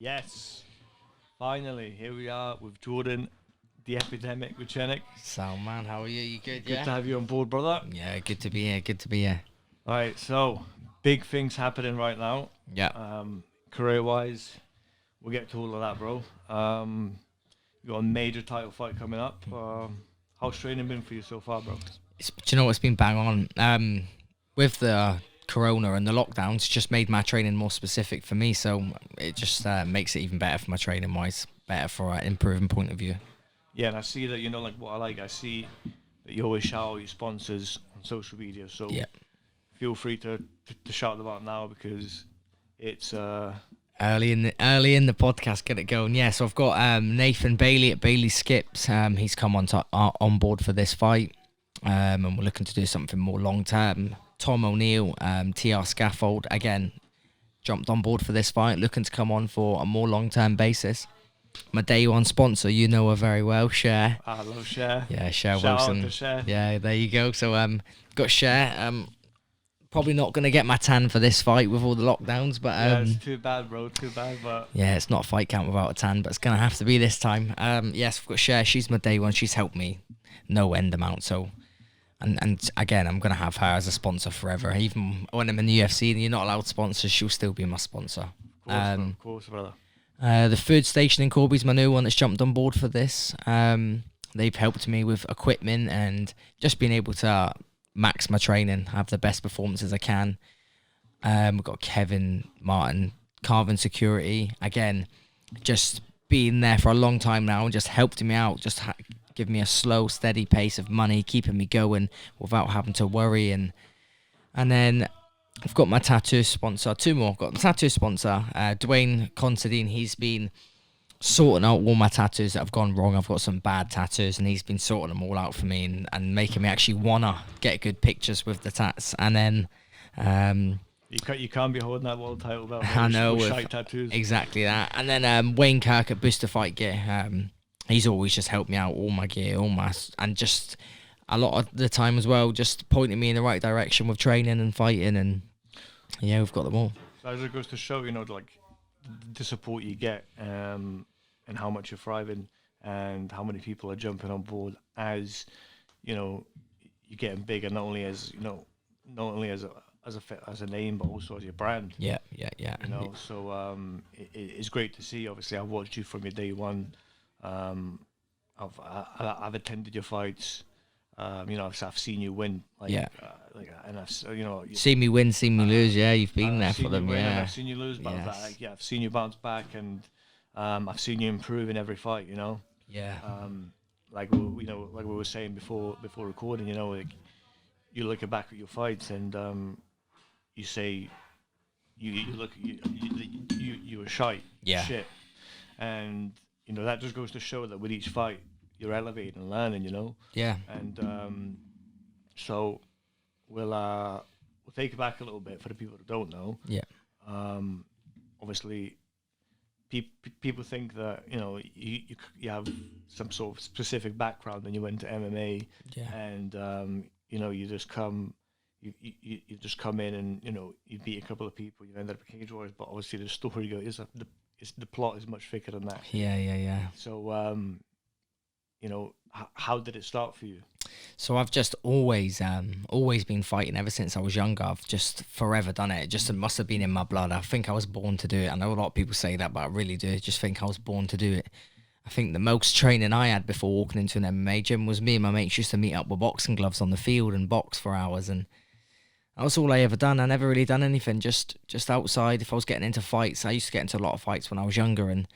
Yes, finally, here we are with Jordan, the Epidemic, Vucenic. So, man, how are you? You good, Good yeah? to have you on board, brother. Yeah, good to be here, good to be here. All right, so big things happening right now. Yeah. Career-wise, we'll get to all of that, bro. You got a major title fight coming up. How's training been for you so far, bro? Do you know what's been bang on? With the corona and the lockdowns, it's just made my training more specific for me, so it just makes it even better for my training-wise, better for an improving point of view. Yeah, and I see that, like what I like. I see that you always shout out your sponsors on social media, so Yeah. feel free to shout them out now because it's Early in the podcast, get it going. Yeah, so I've got Nathan Bailey at Bailey Skips. He's come on board for this fight, and we're looking to do something more long term. Tom O'Neill, TR Scaffold, again, jumped on board for this fight, looking to come on for a more long term basis. My day one sponsor, you know her very well, Cher. I love Cher. Yeah, Cher Shout Wilson. out to Cher. Yeah, there you go. So got Cher. Probably not going to get my tan for this fight with all the lockdowns, but Yeah, it's too bad, bro. Too bad, but yeah, it's not a fight count without a tan, but it's going to have to be this time. Yes, we've got Cher. She's my day one. She's helped me no end amount. So, and again, I'm going to have her as a sponsor forever. Even when I'm in the UFC and you're not allowed sponsors, she'll still be my sponsor. of course, brother. The food station in Corby's my new one that's jumped on board for this. They've helped me with equipment and just being able to max my training, have the best performances I can. We've got Kevin Martin, Carvin Security. Again, just being there for a long time now and just helped me out, just give me a slow, steady pace of money, keeping me going without having to worry. And then I've got my tattoo sponsor, two more. I've got the tattoo sponsor, Dwayne Considine. He's been sorting out all my tattoos that have gone wrong. I've got some bad tattoos and he's been sorting them all out for me and making me actually wanna get good pictures with the tats. And then you can't be holding that world title belt. I know, with with shite tattoos. exactly that. And then Wayne Kirk at Booster Fight Gear. He's always just helped me out, all my gear, and just a lot of the time as well, just pointing me in the right direction with training and fighting. And yeah, we've got them all. So as it goes to show, like the support you get, and how much you're thriving, and how many people are jumping on board as you're getting bigger, not only as as a name, but also as your brand. Yeah. So it's great to see. Obviously, I've watched you from your day one. I've attended your fights. I've seen you win. And I've See me win, see me lose. Yeah, you've been there for them. Yeah, I've seen you lose, but Yes. I've seen you bounce back, and I've seen you improve in every fight. Yeah. Like we were saying before recording. You look back at your fights and you say you were shite. Yeah. Shit. And that just goes to show that with each fight you're elevating and learning. Yeah. And so we'll take it back a little bit for the people that don't know. Yeah. Obviously, people think that you have some sort of specific background when you went to MMA. Yeah. And you just come in and you beat a couple of people, you end up in Cage Warriors, but obviously the story the plot is much thicker than that. Yeah. So how did it start for you? So I've just always been fighting ever since I was younger. I've just forever done it. It must have been in my blood. I think I was born to do it. I know a lot of people say that, but I really do. I just think I was born to do it. I think the most training I had before walking into an MMA gym was me and my mates used to meet up with boxing gloves on the field and box for hours, and that was all I ever done. I never really done anything, just outside. If I was getting into fights, I used to get into a lot of fights when I was younger, and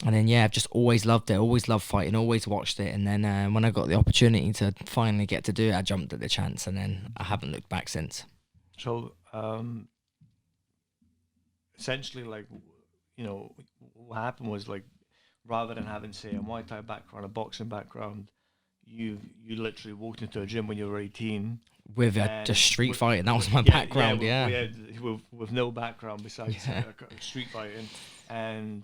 then yeah, I've just always loved it, always loved fighting, always watched it, and then when I got the opportunity to finally get to do it, I jumped at the chance, and then I haven't looked back since. So essentially, what happened was, rather than having, say, a Muay Thai background, a boxing background, you literally walked into a gym when you were 18 with just street fighting. That was my background. With no background besides street fighting, and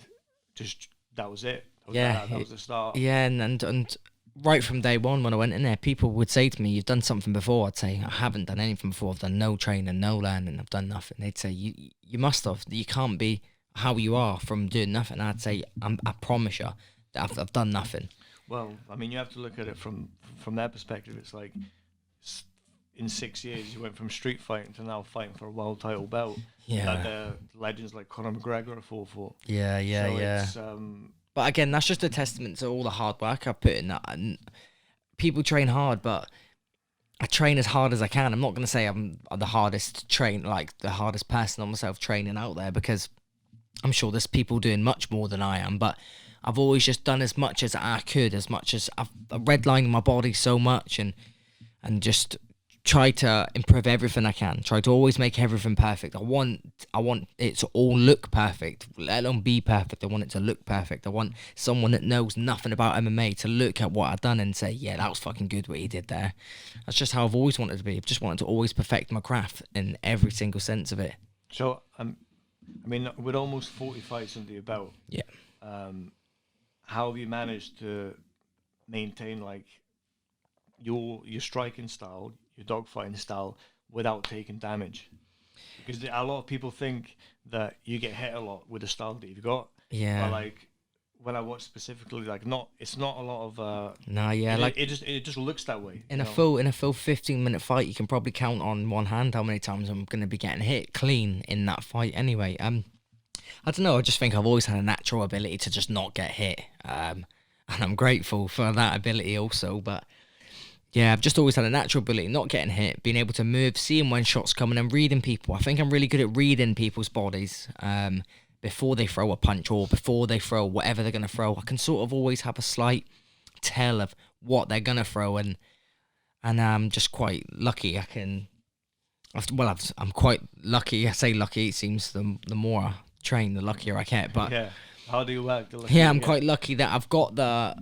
just that was it. That was the start. Yeah, and right from day one when I went in there, people would say to me, "You've done something before." I'd say, "I haven't done anything before. I've done no training, no learning. I've done nothing." They'd say, "You must have. You can't be how you are from doing nothing, I'd say I promise you that I've done nothing. Well, I mean, you have to look at it from their perspective. It's like s- in 6 years, you went from street fighting to now fighting for a world title belt that Yeah, the legends like Conor McGregor have fought for. yeah. So it's But again, that's just a testament to all the hard work I've put in. That and people train hard, but I train as hard as I can. I'm not gonna say I'm the hardest like the hardest person on myself training out there, because I'm sure there's people doing much more than I am, but I've always just done as much as I could, as much as I've redlined my body so much, and just try to improve everything I can. Try to always make everything perfect. I want it to all look perfect, let alone be perfect. I want it to look perfect. I want someone that knows nothing about MMA to look at what I've done and say, yeah, that was fucking good what he did there. That's just how I've always wanted to be. I've just wanted to always perfect my craft in every single sense of it. so. I mean, with almost 40 fights under your belt, Yeah. um, how have you managed to maintain like your striking style, your dogfighting style, without taking damage? Because a lot of people think that you get hit a lot with the style that you've got, but Yeah. like when I watch specifically, like it's not a lot of No, yeah, like it just looks that way, in you a know. full 15-minute fight, you can probably count on one hand how many times I'm going to be getting hit clean in that fight anyway. I don't know, I just think I've always had a natural ability to just not get hit. And I'm grateful for that ability also, but yeah, I've just always had a natural ability, not getting hit, being able to move, seeing when shots coming, and reading people. I think I'm really good at reading people's bodies before they throw a punch or before they throw whatever they're going to throw. I can sort of always have a slight tell of what they're going to throw, and I'm just quite lucky. I'm quite lucky. I say lucky, it seems the more I train, the luckier I get. But Yeah. How do you work? yeah, I'm quite lucky that I've got the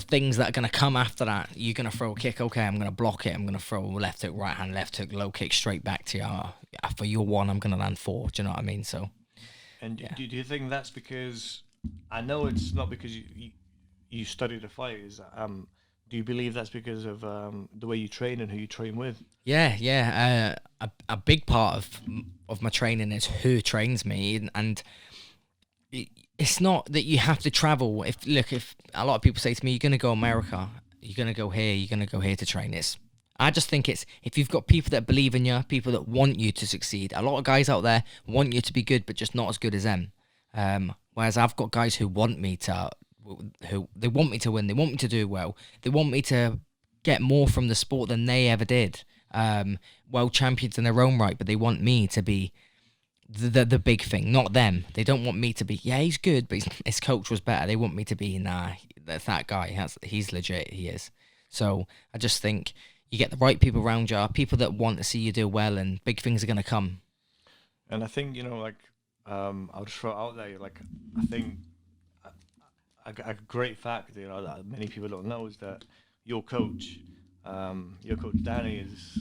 things that are going to come after that. You're going to throw a kick, okay, I'm going to block it. I'm going to throw a left hook, right hand, left hook, low kick straight back to you. For your one, I'm going to land four. Do you know what I mean? So, And yeah. do you think that's because I know it's not because you study the fight? Is do you believe that's because of the way you train and who you train with? Yeah. A big part of my training is who trains me, and it's not that you have to travel. If a lot of people say to me, "You're gonna go America, you're gonna go here, you're gonna go here to train," I just think it's if you've got people that believe in you, people that want you to succeed. A lot of guys out there want you to be good, but just not as good as them. Whereas I've got guys who they want me to win, they want me to do well, they want me to get more from the sport than they ever did. World champions in their own right, but they want me to be the big thing, not them. They don't want me to be, yeah, he's good, but his coach was better. They want me to be, nah, that's that guy. He's legit, he is. So I just think you get the right people around you, people that want to see you do well, and big things are going to come. And I think like I'll just throw it out there. Like I think a great fact that many people don't know is that your coach, your coach Danny, is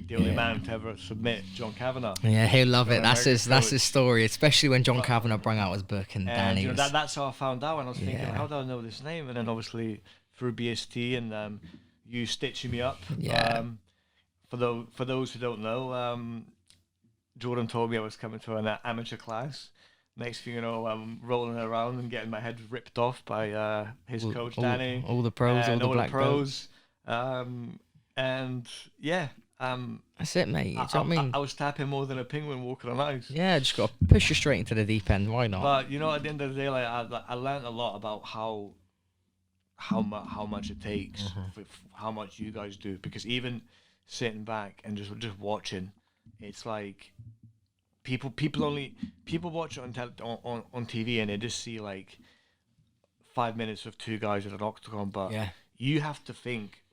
the only Yeah. man to ever submit John Kavanagh. Yeah, he'll love to it. an That's American his coach. story, especially when John But- Kavanagh brought out his book and And Danny was. that's how I found out, and I was thinking, Yeah. how do I know this name? And then obviously through BST and you stitching me up. Yeah. For those who don't know, Jordan told me I was coming to an amateur class. Next thing you know, I'm rolling around and getting my head ripped off by his coach Danny, all the pros, all and the black belts. pros. And yeah, That's it, mate. Do you know what I mean? I was tapping more than a penguin walking on ice. Yeah, just got to push you straight into the deep end. Why not? But at the end of the day, like I learned a lot about how much it takes, how much you guys do. Because even sitting back and just watching, it's like people watch it on TV and they just see like 5 minutes of two guys at an octagon, but Yeah. you have to think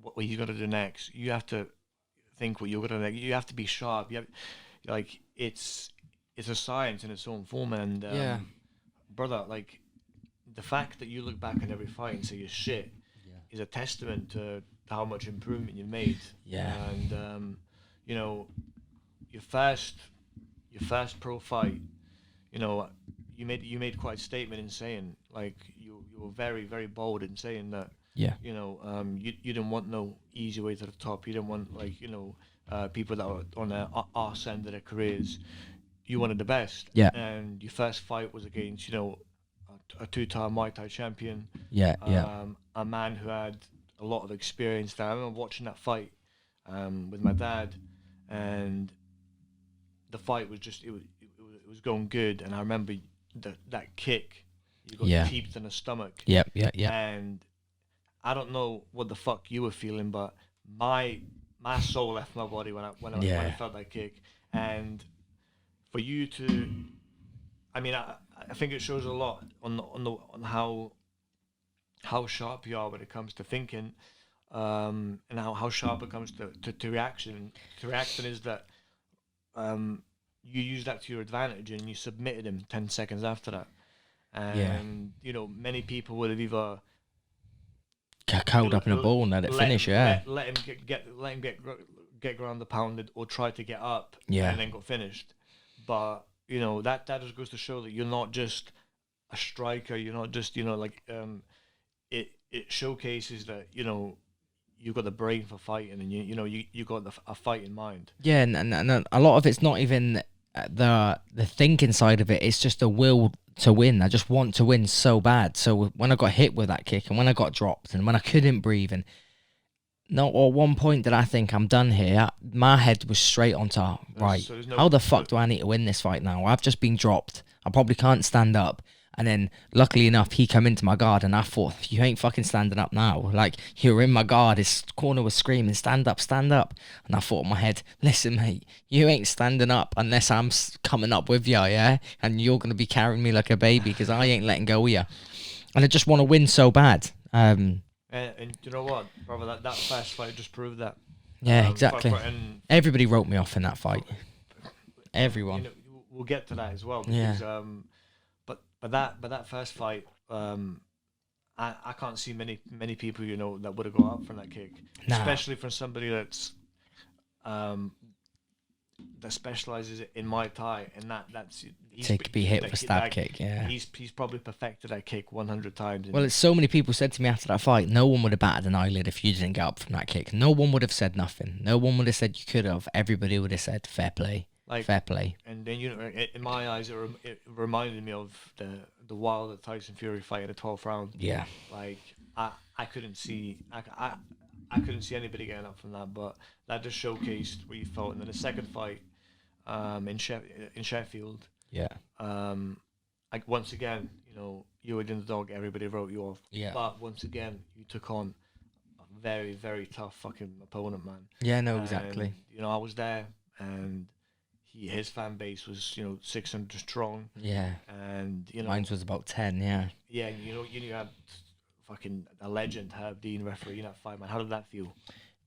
what you got to do next. You have to think what you're gonna. You have to be sharp. You have, like it's a science in its own form, and Yeah. brother, like the fact that you look back at every fight and say you're shit is a testament to how much improvement you've made. Yeah. And you know, your first pro fight, you made quite a statement in saying like you were very very bold in saying that Yeah. you didn't want no easy way to the top. You didn't want like people that were on the arse end of their careers. you wanted the best. Yeah. And your first fight was against, a two-time Muay Thai champion. Yeah. Yeah. A man who had a lot of experience. There, I remember watching that fight with my dad, and the fight was just it was going good. And I remember that kick, you got teeped in the stomach. Yeah. Yeah. Yeah. And I don't know what the fuck you were feeling, but my soul left my body when I felt that kick. And for you to, I mean, I think it shows a lot on how sharp you are when it comes to thinking, and how sharp it comes to reaction. To reaction is that you use that to your advantage, and you submitted him 10 seconds after that. And many people would have either curled up in a ball and let it finish. Let him get ground and pounded, or try to get up, yeah, and then got finished. But that just goes to show that you're not just a striker. You're not just it showcases that you've got the brain for fighting, and you got a fighting mind. Yeah, and a lot of it's not even the thinking side of it. It's just the will to win. I just want to win so bad. So when I got hit with that kick, and when I got dropped, and when I couldn't breathe, and at one point did I think I'm done here. My head was straight onto right. How the fuck do I need to win this fight now? I've just been dropped. I probably can't stand up. And then, luckily enough, he come into my guard, and I thought, you ain't fucking standing up now. Like, you're in my guard. His corner was screaming, stand up, stand up. And I thought in my head, listen, mate, you ain't standing up unless I'm coming up with you, yeah? And you're going to be carrying me like a baby, because I ain't letting go of you. And I just want to win so bad. And you know what, brother, that first fight just proved that. Yeah, exactly. Everybody wrote me off in that fight. Everyone. We'll get to that as well, because... Yeah. But that first fight, I can't see many people that would have gone up from that kick, especially from somebody that specializes in Muay Thai, and that's to be hit with a stab kick. Yeah, he's probably perfected that kick 100 times. Well, it's so many people said to me after that fight, no one would have batted an eyelid if you didn't get up from that kick. No one would have said nothing. No one would have said you could have. Everybody would have said fair play. Fair play. And then in my eyes, it reminded me of the Wilder Tyson Fury fight in the 12th round. Yeah. Like I couldn't see I couldn't see anybody getting up from that, but that just showcased what you felt. And then the second fight, in Sheffield. Yeah. Like once again, you were the underdog. Everybody wrote you off. Yeah. But once again, you took on a very, very tough fucking opponent, man. Yeah. No. Exactly. I was there, and his fan base was 600 strong. Yeah. And mine was about 10. Yeah. Yeah. You had fucking a legend, Herb Dean, refereeing that fight, man. How did that feel?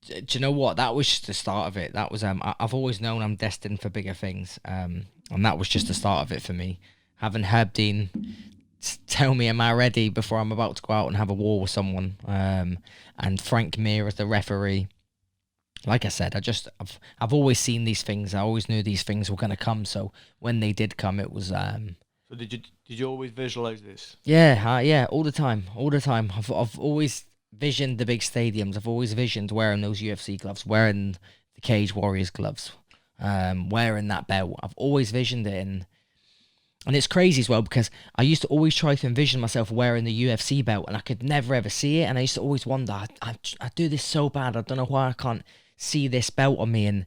Do you know what? That was just the start of it. That was I've always known I'm destined for bigger things. And that was just the start of it for me. Having Herb Dean tell me, am I ready, before I'm about to go out and have a war with someone. And Frank Mir as the referee. Like I said, I've always seen these things. I always knew these things were going to come. So when they did come, it was. So did you always visualize this? Yeah, all the time. I've always visioned the big stadiums. I've always visioned wearing those UFC gloves, wearing the Cage Warriors gloves, wearing that belt. I've always visioned it, and it's crazy as well, because I used to always try to envision myself wearing the UFC belt, and I could never ever see it. And I used to always wonder, I do this so bad. I don't know why I can't see this belt on me, and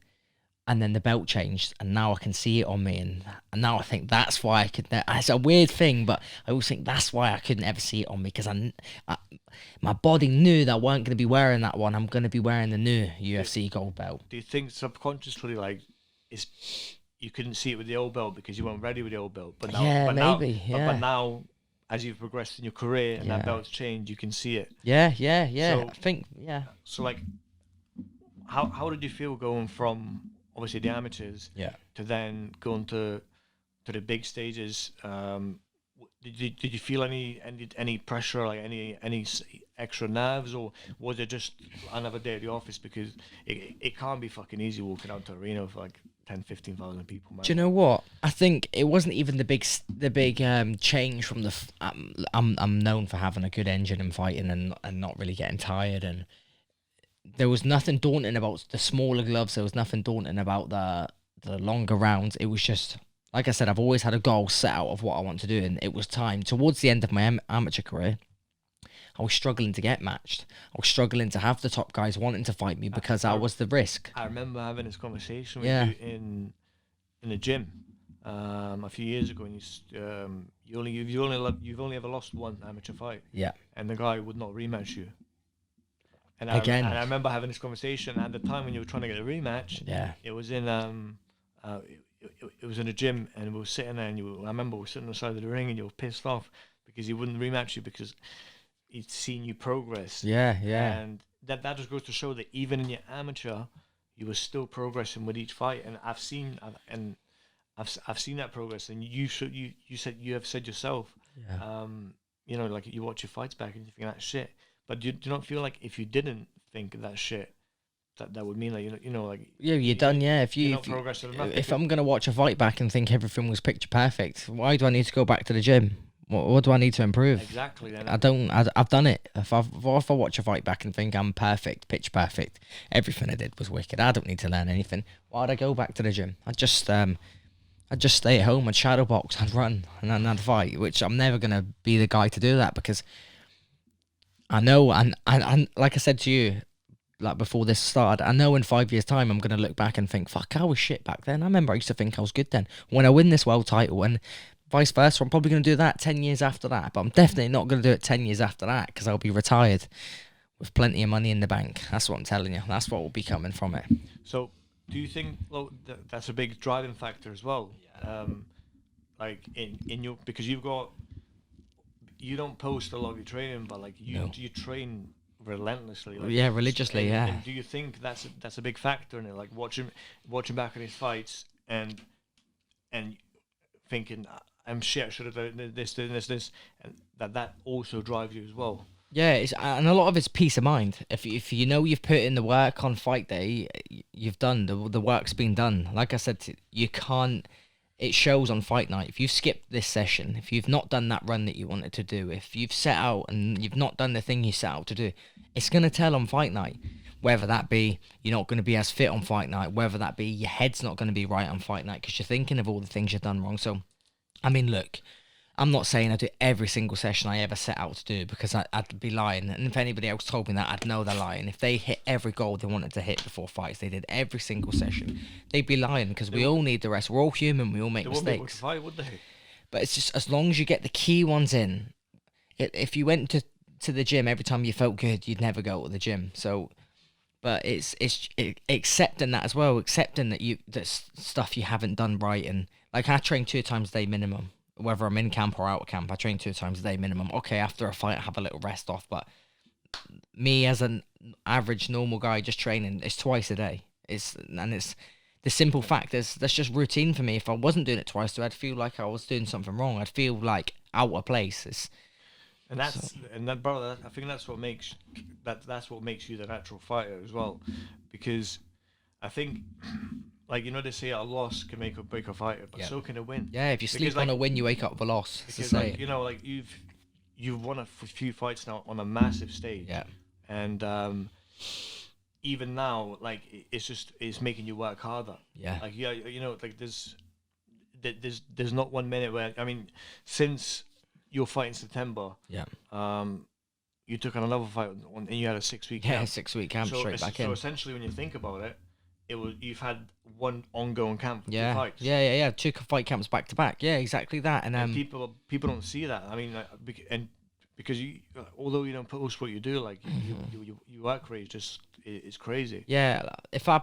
then the belt changed, and now I can see it on me, and now I think that's why I could. It's a weird thing, but I always think that's why I couldn't ever see it on me, because my body knew that I weren't going to be wearing that one. I'm going to be wearing the new UFC gold belt. Do you think subconsciously, you couldn't see it with the old belt because you weren't ready with the old belt? But now, but now, as you've progressed in your career and that belt's changed, you can see it. Yeah. So, I think, So how did you feel going from obviously the amateurs to then going to the big stages? Did you feel any pressure, like any extra nerves, or was it just another day at the office? Because it can't be fucking easy walking out to arena for 10,000-15,000 people, man. Do you know what? I think it wasn't even the big change from the. I'm known for having a good engine and fighting and not really getting tired, and there was nothing daunting about the smaller gloves. There was nothing daunting about the longer rounds. It was just like I said, I've always had a goal set out of what I want to do, and it was time. Towards the end of my amateur career, I was struggling to get matched. I was struggling to have the top guys wanting to fight me because I was the risk. I remember having this conversation with Yeah. you in the gym a few years ago, and you've only ever lost one amateur fight, Yeah. and the guy would not rematch you. And Again. I remember having this conversation at the time when you were trying to get a rematch. Yeah. It was in it was in a gym, and we were sitting there, and I remember we were sitting on the side of the ring, and you were pissed off because he wouldn't rematch you because he'd seen you progress. Yeah. Yeah. And that just goes to show that even in your amateur, you were still progressing with each fight. And I've seen that progress. And you have said yourself, Yeah. you know, like you watch your fights back and you think that's shit. But do you not feel like if you didn't think that shit, that would mean like you know like Yeah, you're done. Yeah, if you're not progressing enough. if I'm gonna watch a fight back and think everything was picture perfect, why do I need to go back to the gym? What do I need to improve? Exactly. Then I've done it. If I watch a fight back and think I'm perfect, pitch perfect, everything I did was wicked, I don't need to learn anything. Why'd I go back to the gym? I'd just stay at home, I'd shadow box, I'd run, and then I'd fight. Which I'm never gonna be the guy to do that because I know, and like I said to you, like before this started, I know in 5 years' time I'm gonna look back and think, fuck, I was shit back then. I remember I used to think I was good then. When I win this world title, and vice versa, I'm probably gonna do that 10 years after that. But I'm definitely not gonna do it 10 years after that because I'll be retired with plenty of money in the bank. That's what I'm telling you. That's what will be coming from it. So, do you think that's a big driving factor as well? Like in your because you don't post a lot of your training, but like you train relentlessly. Like, Yeah, religiously. Yeah. And do you think that's a big factor in it? Like watching back on his fights and thinking I'm shit. I should have done this, and that also drives you as well. Yeah, and a lot of it's peace of mind. If you know you've put in the work on fight day, you've done the work's been done. Like I said, you can't. It shows on fight night. If you've skipped this session, if you've not done that run that you wanted to do, if you've set out and you've not done the thing you set out to do, it's gonna tell on fight night. Whether that be you're not going to be as fit on fight night, whether that be your head's not going to be right on fight night because you're thinking of all the things you've done wrong. So, I mean, look, I'm not saying I do every single session I ever set out to do because I'd be lying. And if anybody else told me that, I'd know they're lying. If they hit every goal they wanted to hit before fights, they did every single session, they'd be lying because we all need the rest. We're all human. We all make mistakes. Wouldn't be able to fight, would they? But it's just as long as you get the key ones in. If you went to the gym every time you felt good, you'd never go to the gym. So, but it's accepting that as well, accepting that stuff you haven't done right. And like I train 2 times a day minimum. Whether I'm in camp or out of camp, I train 2 times a day minimum. Okay, after a fight, I have a little rest off. But me as an average normal guy just training, it's twice a day. It's the simple fact is that's just routine for me. If I wasn't doing it twice, I'd feel like I was doing something wrong. I'd feel like out of place. Brother, I think that's what makes you the natural fighter as well, because I think. Like, you know, they say a loss can make or break a fighter, but so can a win. Yeah, if you sleep on a win, you wake up with a loss. Because, like, you know, like you've won a few fights now on a massive stage. Yeah. And even now, like, it's making you work harder. Yeah. Like, yeah, you know, like there's not 1 minute where, I mean, since your fight in September, you took on another fight and you had a 6-week camp. Yeah, 6-week camp straight back in. So essentially, when you think about it, you've had one ongoing camp. Yeah. Fights. Yeah. 2 fight camps back to back. Yeah, exactly that. And people don't see that. I mean, because you, although you don't post what you do, like you work rate it's crazy. Yeah, if I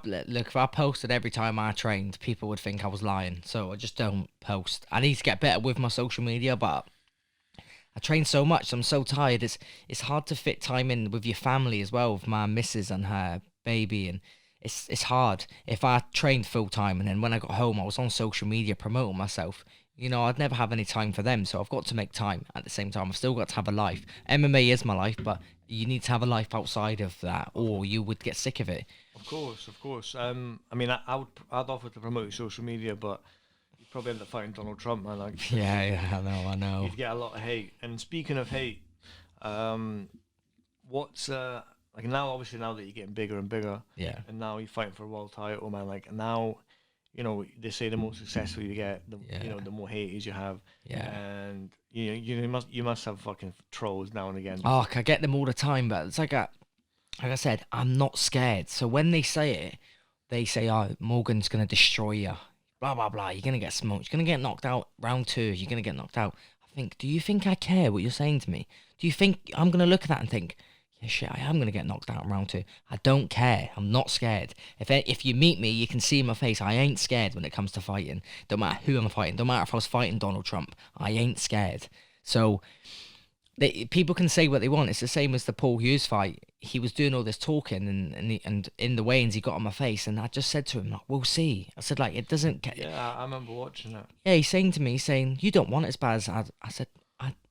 posted every time I trained, people would think I was lying. So I just don't post. I need to get better with my social media, but I train so much, I'm so tired. It's hard to fit time in with your family as well, with my missus and her baby, and it's hard. If I trained full time and then when I got home I was on social media promoting myself, you know, I'd never have any time for them. So I've got to make time. At the same time, I've still got to have a life. MMA is my life, but you need to have a life outside of that, or you would get sick of it. Of course. I mean, I'd offer to promote your social media, but you'd probably end up fighting Donald Trump, man. Like, yeah, I know. You'd get a lot of hate. And speaking of hate, what's like now? Obviously, now that you're getting bigger and bigger, yeah, and now you're fighting for a world title, man. Like now, you know, they say the more successful you get, the you Yeah. know, the more haters you have, Yeah. and you must have fucking trolls now and again. Oh, I get them all the time, but it's like I said, I'm not scared. So when they say it, they say, "Oh, Morgan's gonna destroy you." Blah blah blah. You're gonna get smoked. You're gonna get knocked out. Round 2, you're gonna get knocked out. I think. Do you think I care what you're saying to me? Do you think I'm gonna look at that and think, yeah, shit, I am gonna get knocked out in round 2? I don't care. I'm not scared. If you meet me, you can see in my face. I ain't scared when it comes to fighting. Don't matter who I'm fighting. Don't matter if I was fighting Donald Trump. I ain't scared. So people can say what they want. It's the same as the Paul Hughes fight. He was doing all this talking, and in the weigh-ins he got on my face, and I just said to him, like, "We'll see." I said, like, it doesn't. Yeah, I remember watching that. Yeah, he's saying to me, you don't want it as bad as I said.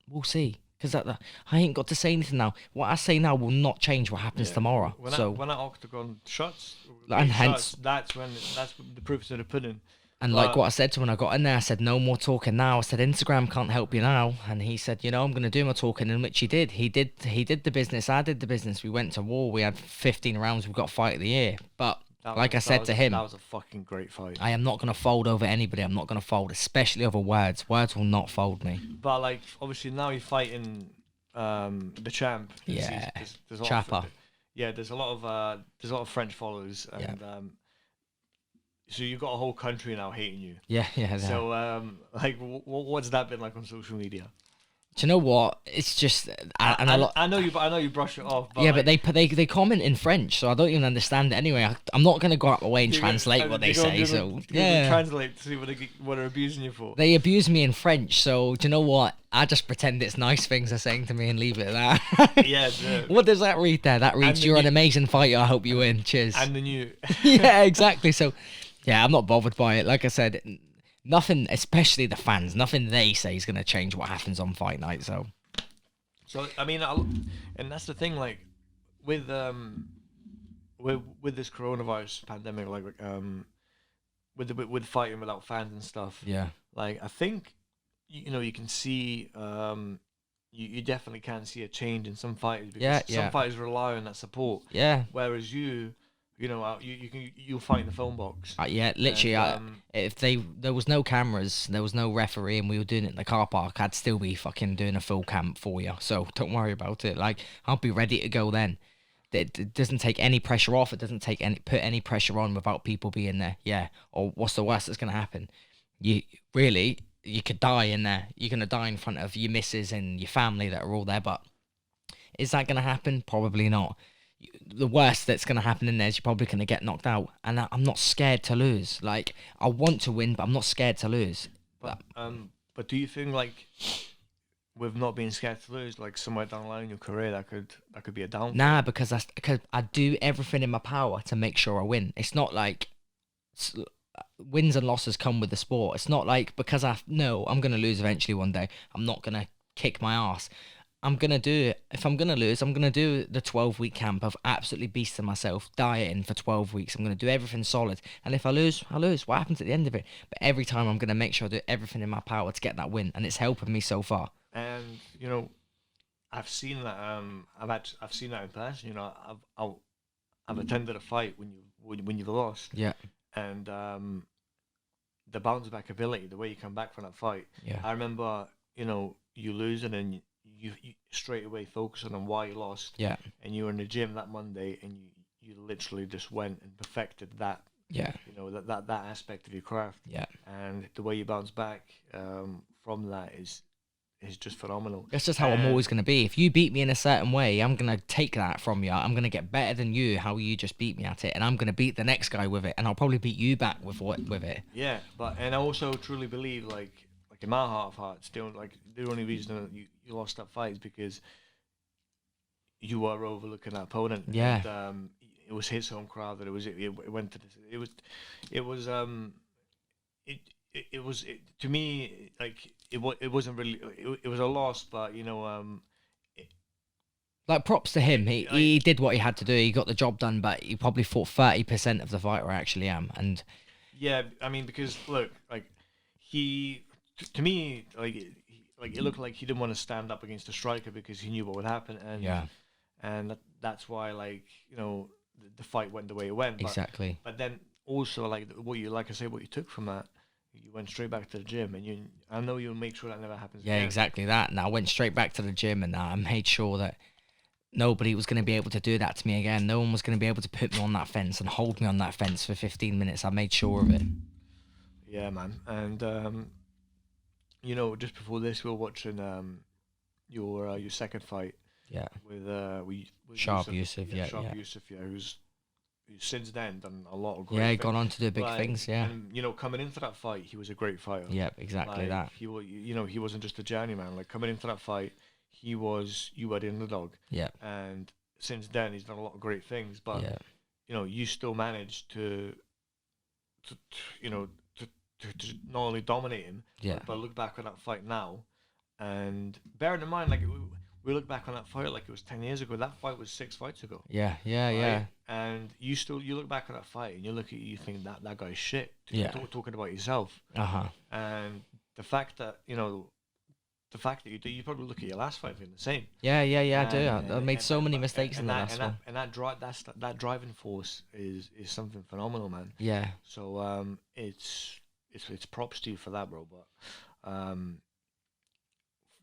We'll see, because I ain't got to say anything now. What I say now will not change what happens tomorrow. When So when that octagon shuts, and it hence shuts, that's when the proof's in the pudding. And like what I said to him when I got in there, I said, no more talking now. I said, Instagram can't help you now. And he said, I'm going to do my talking, and which he did. He did the business. I did the business. We went to war. We had 15 rounds. We got fight of the year. But like I said to him, that was a fucking great fight. I am not going to fold over anybody. I'm not going to fold, especially over words. Words will not fold me. But like, obviously now you're fighting the champ. Yeah, there's a lot Chapa. there's a lot of French followers, and so you've got a whole country now hating you. Yeah. So like, what's that been like on social media? Do you know what? It's just I know you brush it off. But yeah, like, but they comment in French, so I don't even understand it anyway. I'm not gonna go out my way and translate what they say. So yeah, translate to see what they're abusing you for. They abuse me in French, so do you know what? I just pretend it's nice things they're saying to me and leave it at that. Yeah. What does that read there? That reads, "You're an amazing fighter. I hope you win. Cheers." And the new. Yeah, exactly. So yeah, I'm not bothered by it. Like I said, nothing, especially the fans, nothing they say is gonna change what happens on fight night. So I mean, and that's the thing, like with this coronavirus pandemic, like with fighting without fans and stuff. yeah, Like I think you can see you definitely can see a change in some fighters because some fighters rely on that support. yeah. Whereas you'll fight in the phone box. Yeah, literally. And, if there was no cameras, there was no referee, and we were doing it in the car park, I'd still be fucking doing a full camp for you. So don't worry about it. Like, I'll be ready to go then. It doesn't take any pressure off. It doesn't put any pressure on without people being there. Yeah. Or what's the worst that's gonna happen? You could die in there. You're gonna die in front of your missus and your family that are all there. But is that gonna happen? Probably not. The worst that's going to happen in there is you're probably going to get knocked out, and I'm not scared to lose. Like, I want to win, but I'm not scared to lose. But do you think, like, with not being scared to lose, like somewhere down the line in your career, that could be a downfall? Nah, because I do everything in my power to make sure I win. It's not like wins and losses come with the sport. It's not like because I know I'm going to lose eventually one day, I'm not going to kick my ass. I'm going to do it. If I'm going to lose, I'm going to do the 12-week camp of absolutely beasting myself, dieting for 12 weeks. I'm going to do everything solid. And if I lose, I lose. What happens at the end of it? But every time I'm going to make sure I do everything in my power to get that win. And it's helping me so far. And, I've seen that. I've seen that in person. I've attended a fight when you've lost. Yeah. And the bounce back ability, the way you come back from that fight. Yeah. I remember, you lose and then you straight away focusing on why you lost. Yeah. And you were in the gym that Monday and you literally just went and perfected that. Yeah. That aspect of your craft. Yeah. And the way you bounce back from that is just phenomenal. That's just how I'm always going to be. If you beat me in a certain way, I'm going to take that from you. I'm going to get better than you, how you just beat me at it. And I'm going to beat the next guy with it. And I'll probably beat you back with it. Yeah. And I also truly believe, like in my heart of hearts, the only reason that you lost that fight is because you were overlooking that opponent. Yeah. And, it was his home crowd that it went to this. To me, like it wasn't really it was a loss, but like, props to him. He did what he had to do. He got the job done, but he probably fought 30% of the fight where I actually am. And yeah, I mean, because look, like to me, like it looked like he didn't want to stand up against a striker because he knew what would happen, and that's why, like, the fight went the way it went. Exactly. But then also like what you like I say, what you took from that, you went straight back to the gym, and I know you'll make sure that never happens Yeah, again. exactly that. And I went straight back to the gym, and I made sure that nobody was going to be able to do that to me again. No one was going to be able to put me on that fence and hold me on that fence for 15 minutes. I made sure of it. Yeah, man. And you know, just before this, we were watching your second fight Yeah. with Sharp Yusuf, yeah, Sharp yeah. Yusuf, who's since then done a lot of great. Yeah, he things. gone on to do big things, yeah. And you know, coming into that fight, he was a great fighter. Yep, exactly Like, that. he was, you know, he wasn't just a journeyman. Like coming into that fight, you were the underdog. Yeah. And since then, he's done a lot of great things. But Yeah. you know, you still managed to you know, to not only dominate him, Yeah. but look back on that fight now, and bearing in mind, like we look back on that fight like it was 10 years ago. That fight was 6 fights ago. Yeah, yeah, Right? yeah. And you look back at that fight and you look at you think that guy's shit. Yeah. Talking about yourself. Uh-huh. And the fact that you probably look at your last fight and the same. Yeah, yeah, yeah, I do. And- I made and- so many but- mistakes in and the that, last and one. that driving force is something phenomenal, man. Yeah. So it's props to you for that, bro.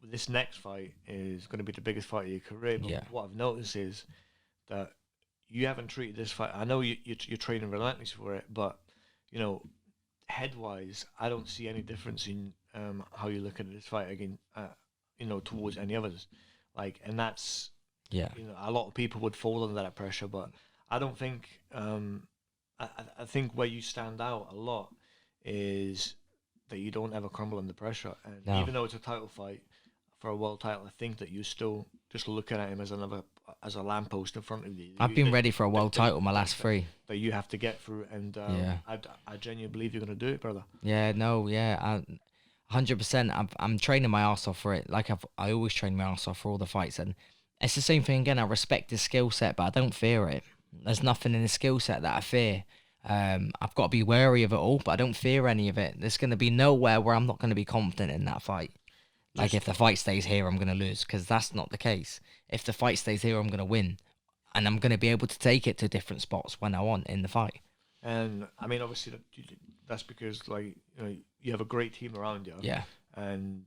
But this next fight is going to be the biggest fight of your career. But Yeah. what I've noticed is that you haven't treated this fight. I know you're training relentlessly for it, but you know, head wise, I don't see any difference in how you're looking at this fight again. You know, towards any others. Like, and that's Yeah. you know, a lot of people would fall under that pressure, but I don't think. I think where you stand out a lot is that you don't ever crumble under pressure, and No. even though it's a title fight for a world title, I think that you still just looking at him as a lamppost in front of you. I've been ready for a world title my last 3. That you have to get through, and Yeah. I genuinely believe you're gonna do it, brother. Yeah, no, yeah, 100%. I'm training my ass off for it. Like I always train my ass off for all the fights, and it's the same thing again. I respect his skill set, but I don't fear it. There's nothing in his skill set that I fear. I've got to be wary of it all, but I don't fear any of it. There's going to be nowhere where I'm not going to be confident in that fight. Like if the fight stays here, I'm going to lose, because that's not the case. If the fight stays here, I'm going to win, and I'm going to be able to take it to different spots when I want in the fight. And I mean, obviously, that's because like you know you have a great team around you. Yeah. And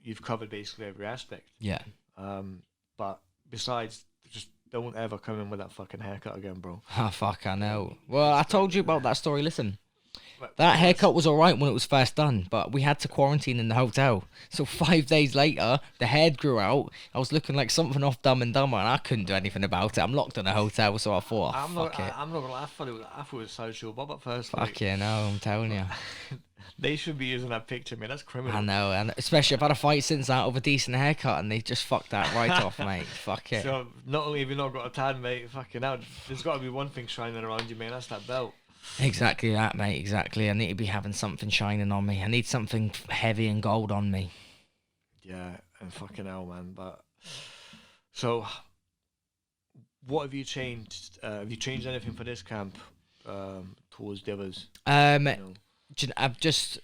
you've covered basically every aspect. Yeah. But besides, just don't ever come in with that fucking haircut again, bro. Oh, fuck, I know. Well, I told you about that story. Listen, But that haircut was all right when it was first done, but we had to quarantine in the hotel. So 5 days later, the hair grew out. I was looking like something off Dumb and Dumber, and I couldn't do anything about it. I'm locked in a hotel, so I thought, I'm fuck it. not gonna laugh. I thought it was Sideshow Bob at first. Fuck yeah, no, I'm telling you. They should be using that picture, man. That's criminal. I know, and especially I've had a fight since that of a decent haircut, and they just fucked that right off, mate. Fuck it. So not only have you not got a tan, mate, fucking hell, there's got to be one thing shining around you, man. That's that belt. Exactly that, mate. Exactly. I need to be having something shining on me. I need something heavy and gold on me. Yeah, and fucking hell, man. But so, what have you changed? Have you changed anything for this camp towards the others? You know? I've just,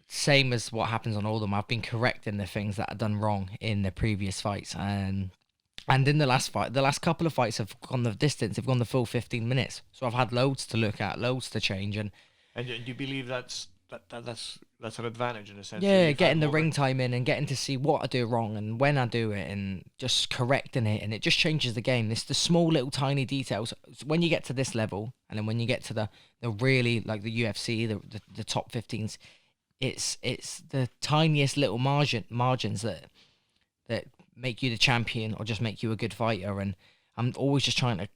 same as what happens on all of them, I've been correcting the things that I've done wrong in the previous fights. And in the last fight, the last couple of fights have gone the distance, have gone the full 15 minutes. So I've had loads to look at, loads to change. And do you believe that's an advantage in a sense? yeah, getting the ring time in and getting to see what I do wrong and when I do it and just correcting it, and it just changes the game. It's the small little tiny details. When you get to this level, and then when you get to the really, like the UFC, the top 15s, it's the tiniest little margins that make you the champion or just make you a good fighter. And I'm always just trying to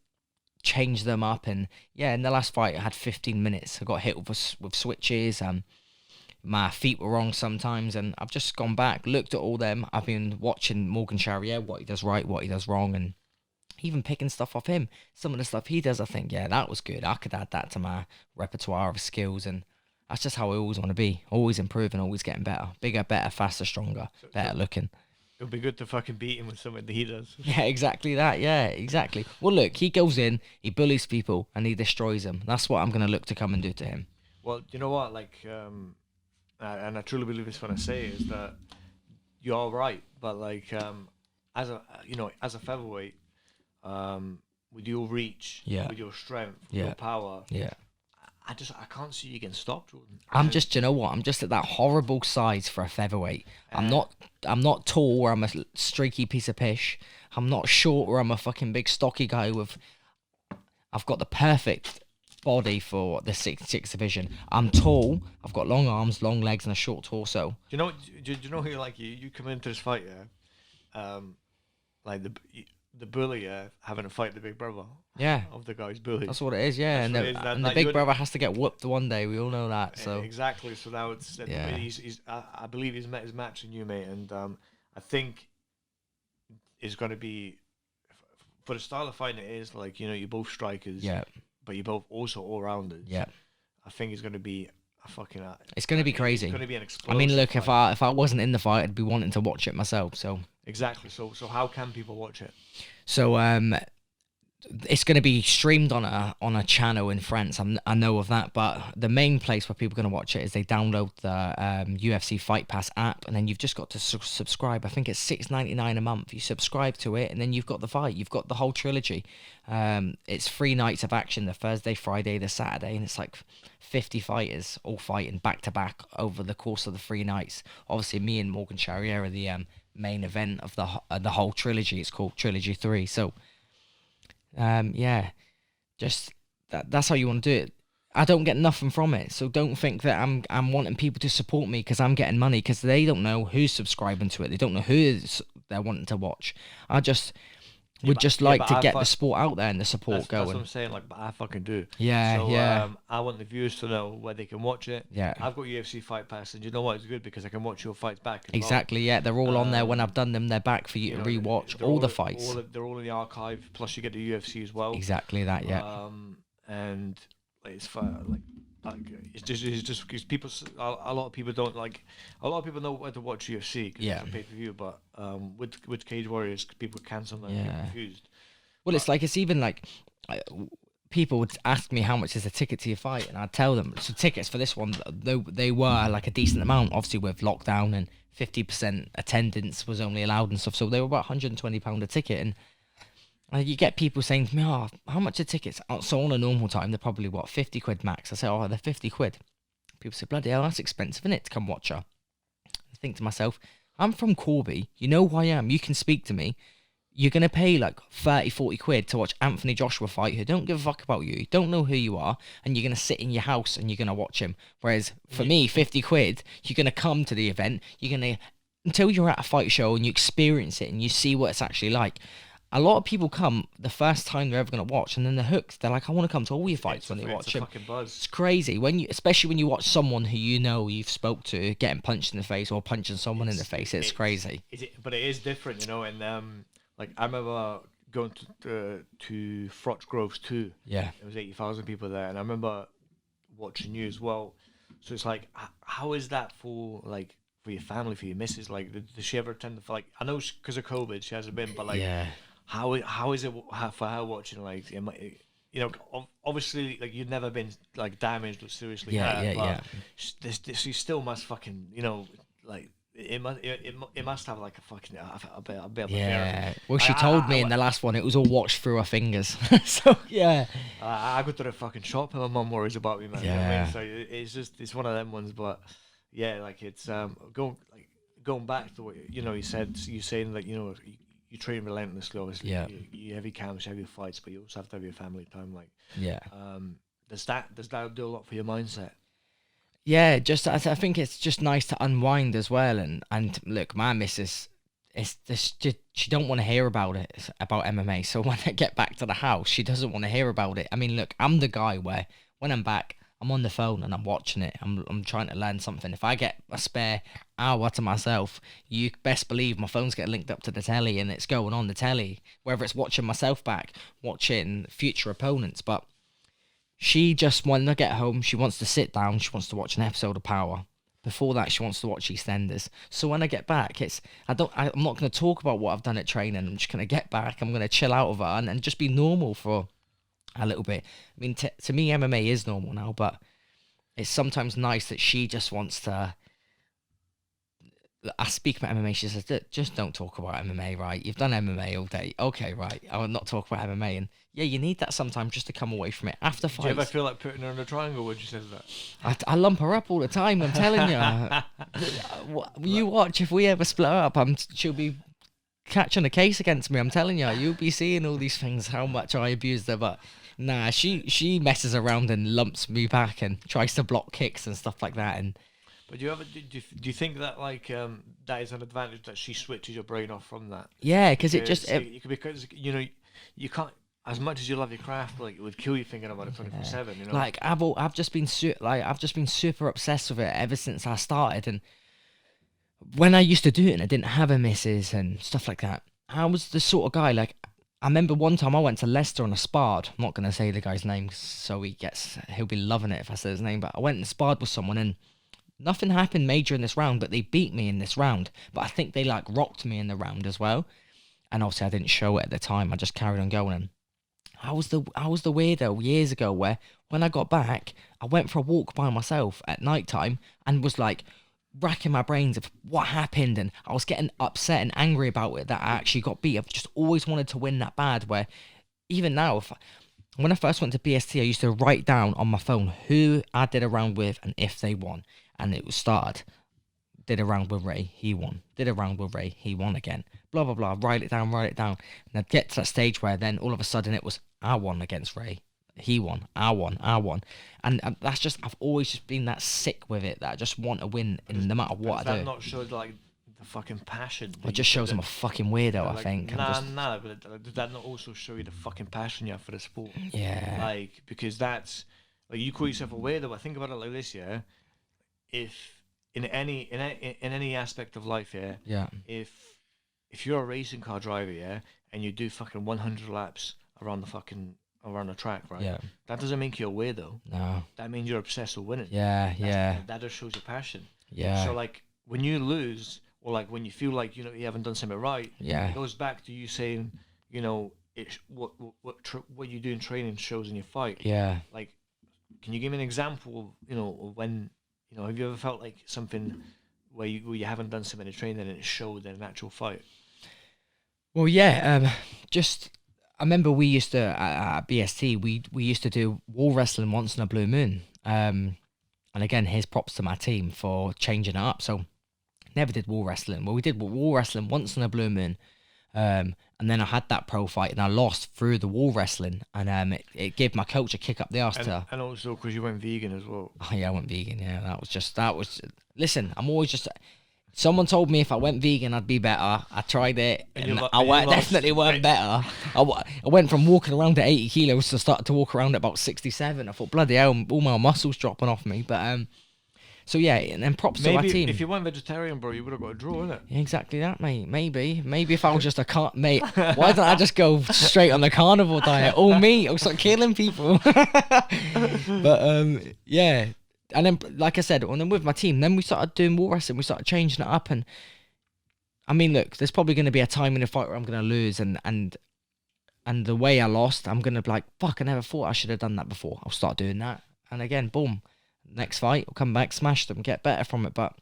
change them up. And yeah, in the last fight I had 15 minutes. I got hit with switches. My feet were wrong sometimes, and I've just gone back, looked at all them. I've been watching Morgan Charrier, what he does right, what he does wrong, and even picking stuff off him. Some of the stuff he does, I think, yeah, that was good. I could add that to my repertoire of skills, and that's just how I always want to be. Always improving, always getting better. Bigger, better, faster, stronger, better looking. It would be good to fucking beat him with something that he does. Yeah, exactly that. Yeah, exactly. Well, look, he goes in, he bullies people, and he destroys them. That's what I'm going to look to come and do to him. Well, you know what? Like, and I truly believe this when I say is that you're right. But like, as a featherweight, with your reach, Yeah. with your strength, with Yeah. your power, Yeah. I can't see you getting stopped, Jordan. I'm just, you know what? I'm just at that horrible size for a featherweight. I'm not tall where I'm a streaky piece of pish. I'm not short where I'm a fucking big stocky guy with. I've got the perfect body for the 66 division. I'm tall. I've got long arms, long legs, and a short torso. Do you know? Do you know who like you come into this fight, yeah? Like the bully, having to fight the big brother. Yeah. Of the guy's bully. That's what it is, yeah. That's And the big brother has to get whooped one day. We all know that. So exactly. So now it's I believe he's met his match in you, mate, and I think it's going to be for the style of fighting it is like you're both strikers, yeah, but you're both also all rounders. Yeah. I think it's going to be a fucking. It's going to be crazy. It's going to be an explosion. I mean, look, fight. if I wasn't in the fight, I'd be wanting to watch it myself. So exactly. So how can people watch it? So it's going to be streamed on a channel in France. I know of that, but the main place where people are going to watch it is they download the UFC Fight Pass app, and then you've just got to subscribe. I think it's $6.99 a month. You subscribe to it, and then you've got the fight. You've got the whole trilogy. It's 3 nights of action: the Thursday, Friday, the Saturday, and it's like 50 fighters all fighting back to back over the course of the 3 nights. Obviously, me and Morgan Charrier are the main event of the whole trilogy. It's called Trilogy 3. So. Yeah, just that's how you want to do it. I don't get nothing from it, so don't think that I'm wanting people to support me because I'm getting money, because they don't know who's subscribing to it. They don't know who they're wanting to watch. I just would like to get the sport out there and the support going. That's what I'm saying. Like, but I fucking do. Yeah, so, yeah. I want the viewers to know where they can watch it. Yeah. I've got UFC Fight Pass, and you know what? It's good because I can watch your fights back. Exactly. Well. Yeah, they're all on there. When I've done them, they're back for you to rewatch all the fights. They're all in the archive. Plus, you get the UFC as well. Exactly that. Yeah. And it's fun. Like it's just because people, a lot of people don't like. A lot of people know where to watch UFC because it's a pay-per-view, but with Cage Warriors, people can sometimes get confused. Well, it's like, it's even like people would ask me how much is a ticket to your fight, and I'd tell them. So tickets for this one, they were like a decent amount, obviously with lockdown, and 50% attendance was only allowed and stuff. So they were about £120 a ticket, and you get people saying to me, "Oh, how much are tickets?" So on a normal time, they're probably what, 50 quid max. I say, "Oh, they're 50 quid." People say, "Bloody hell, that's expensive, isn't it, to come watch her?" I think to myself, I'm from Corby. You know who I am. You can speak to me. You're going to pay like 30, 40 quid to watch Anthony Joshua fight, who don't give a fuck about you. You don't know who you are, and you're going to sit in your house and you're going to watch him. Whereas for me, 50 quid, you're going to come to the event. You're going to, until you're at a fight show and you experience it and you see what it's actually like. A lot of people come the first time they're ever going to watch, and then they're hooked. They're like, I want to come to all your fights when they watch them. It's crazy. Especially when you watch someone who you've spoke to getting punched in the face or punching someone in the face. It's crazy. But it is different, and like I remember going to Froch Groves too. Yeah. There was 80,000 people there, and I remember watching you as well. So it's like, how is that for your family, for your missus? Like, does she ever attend the fight? I know because of COVID she hasn't been, but how is it for her watching? Like, obviously, like, you've never been like damaged or seriously hurt, but she still must fucking, like. It must have like a fucking a bit of yeah. Well, she told me in the last one it was all watched through her fingers. So yeah, I go to the fucking shop and my mum worries about me, man. Yeah. You know what I mean? So it's one of them ones, but yeah, like it's going back to what you said. You're saying that you train relentlessly. Obviously, you have your camps, you have your fights, but you also have to have your family time. Like does that do a lot for your mindset? Yeah, I think it's just nice to unwind as well. And look, my missus, she don't want to hear about it, about MMA. So when I get back to the house, she doesn't want to hear about it. I mean, look, I'm the guy where when I'm back, I'm on the phone and I'm watching it. I'm trying to learn something. If I get a spare hour to myself, you best believe my phone's getting linked up to the telly and it's going on the telly. Whether it's watching myself back, watching future opponents, but. She just, when I get home, she wants to sit down, she wants to watch an episode of Power. Before that, she wants to watch EastEnders. So when I get back, I'm not going to talk about what I've done at training. I'm just going to get back, I'm going to chill out of her and just be normal for a little bit. I mean, to me, MMA is normal now, but it's sometimes nice that she just wants to I speak about MMA. She says, just don't talk about MMA, right? You've done MMA all day. Okay, right. I will not talk about MMA. And yeah, you need that sometimes just to come away from it after Do you ever fights. feel like putting her in a triangle when she says that? I lump her up all the time. I'm telling you. You watch, if we ever split up, she'll be catching a case against me. I'm telling you, you'll be seeing all these things, how much I abused her. But nah, she messes around and lumps me back and tries to block kicks and stuff like that. And But do you think that like that is an advantage that she switches your brain off from that? yeah, because it just Because you can't, as much as you love your craft, like it would kill you thinking about it 24/7. You know, like I've just been super obsessed with it ever since I started. And when I used to do it and I didn't have a missus and stuff like that, I was the sort of guy, like, I remember one time I went to Leicester on a spard. I'm not going to say the guy's name so he'll be loving it if I say his name, but I went and sparred with someone and nothing happened major in this round, but they beat me in this round. But I think they like rocked me in the round as well. And obviously I didn't show it at the time. I just carried on going. And I was the weirdo years ago where when I got back, I went for a walk by myself at night time and was like racking my brains of what happened, and I was getting upset and angry about it that I actually got beat. I've just always wanted to win that bad, where even now, when I first went to BST, I used to write down on my phone who I did a round with and if they won. And it was started, did a round with Ray, he won. Did a round with Ray, he won again. Blah, blah, blah, write it down. And I'd get to that stage where then all of a sudden it was, I won against Ray. He won, I won. And that's just, I've always just been that sick with it, that I just want to win no matter what I do. Does that not show like the fucking passion? It just shows I'm a fucking weirdo, like, I think. Nah, but does that not also show you the fucking passion you have for the sport? Yeah. Like, because that's, like, you call yourself a weirdo, but think about it like this, yeah? If in any aspect of life, Yeah. If you're a racing car driver, yeah, and you do fucking 100 laps around the track, right? Yeah. That doesn't make you a weirdo. No. That means you're obsessed with winning. Yeah. That just shows your passion. Yeah. So like when you lose, or like when you feel like you haven't done something right, Yeah. it goes back to you saying, what you do in training shows in your fight. Yeah. Like, can you give me an example of when have you ever felt like something where you haven't done something in training and it showed in an actual fight? Well, yeah. Just I remember we used to at BST we used to do wall wrestling once in a blue moon. And again, here's props to my team for changing it up. So never did wall wrestling. Well, we did wall wrestling once in a blue moon. And then I had that pro fight and I lost through the wall wrestling, and it gave my coach a kick up the arse. And also because you went vegan as well. Oh yeah, I went vegan. Yeah, that was. Listen, I'm always just. Someone told me if I went vegan, I'd be better. I tried it, and I definitely weren't better. I went from walking around at 80 kilos to start to walk around at about 67. I thought, bloody hell, all my muscles dropping off me. But so yeah, and then props to my team. If you weren't vegetarian, bro, you would have got a draw, innit? Exactly that, mate. Maybe if I was just mate, why don't I just go straight on the carnivore diet? All meat, I'll start killing people. But yeah. And then, like I said, and then with my team, then we started doing wall wrestling. We started changing it up, and I mean, look, there's probably going to be a time in the fight where I'm going to lose, and the way I lost, I'm going to be like, fuck, I never thought I should have done that before. I'll start doing that, and again, boom. Next fight, I'll come back, smash them, get better from it. But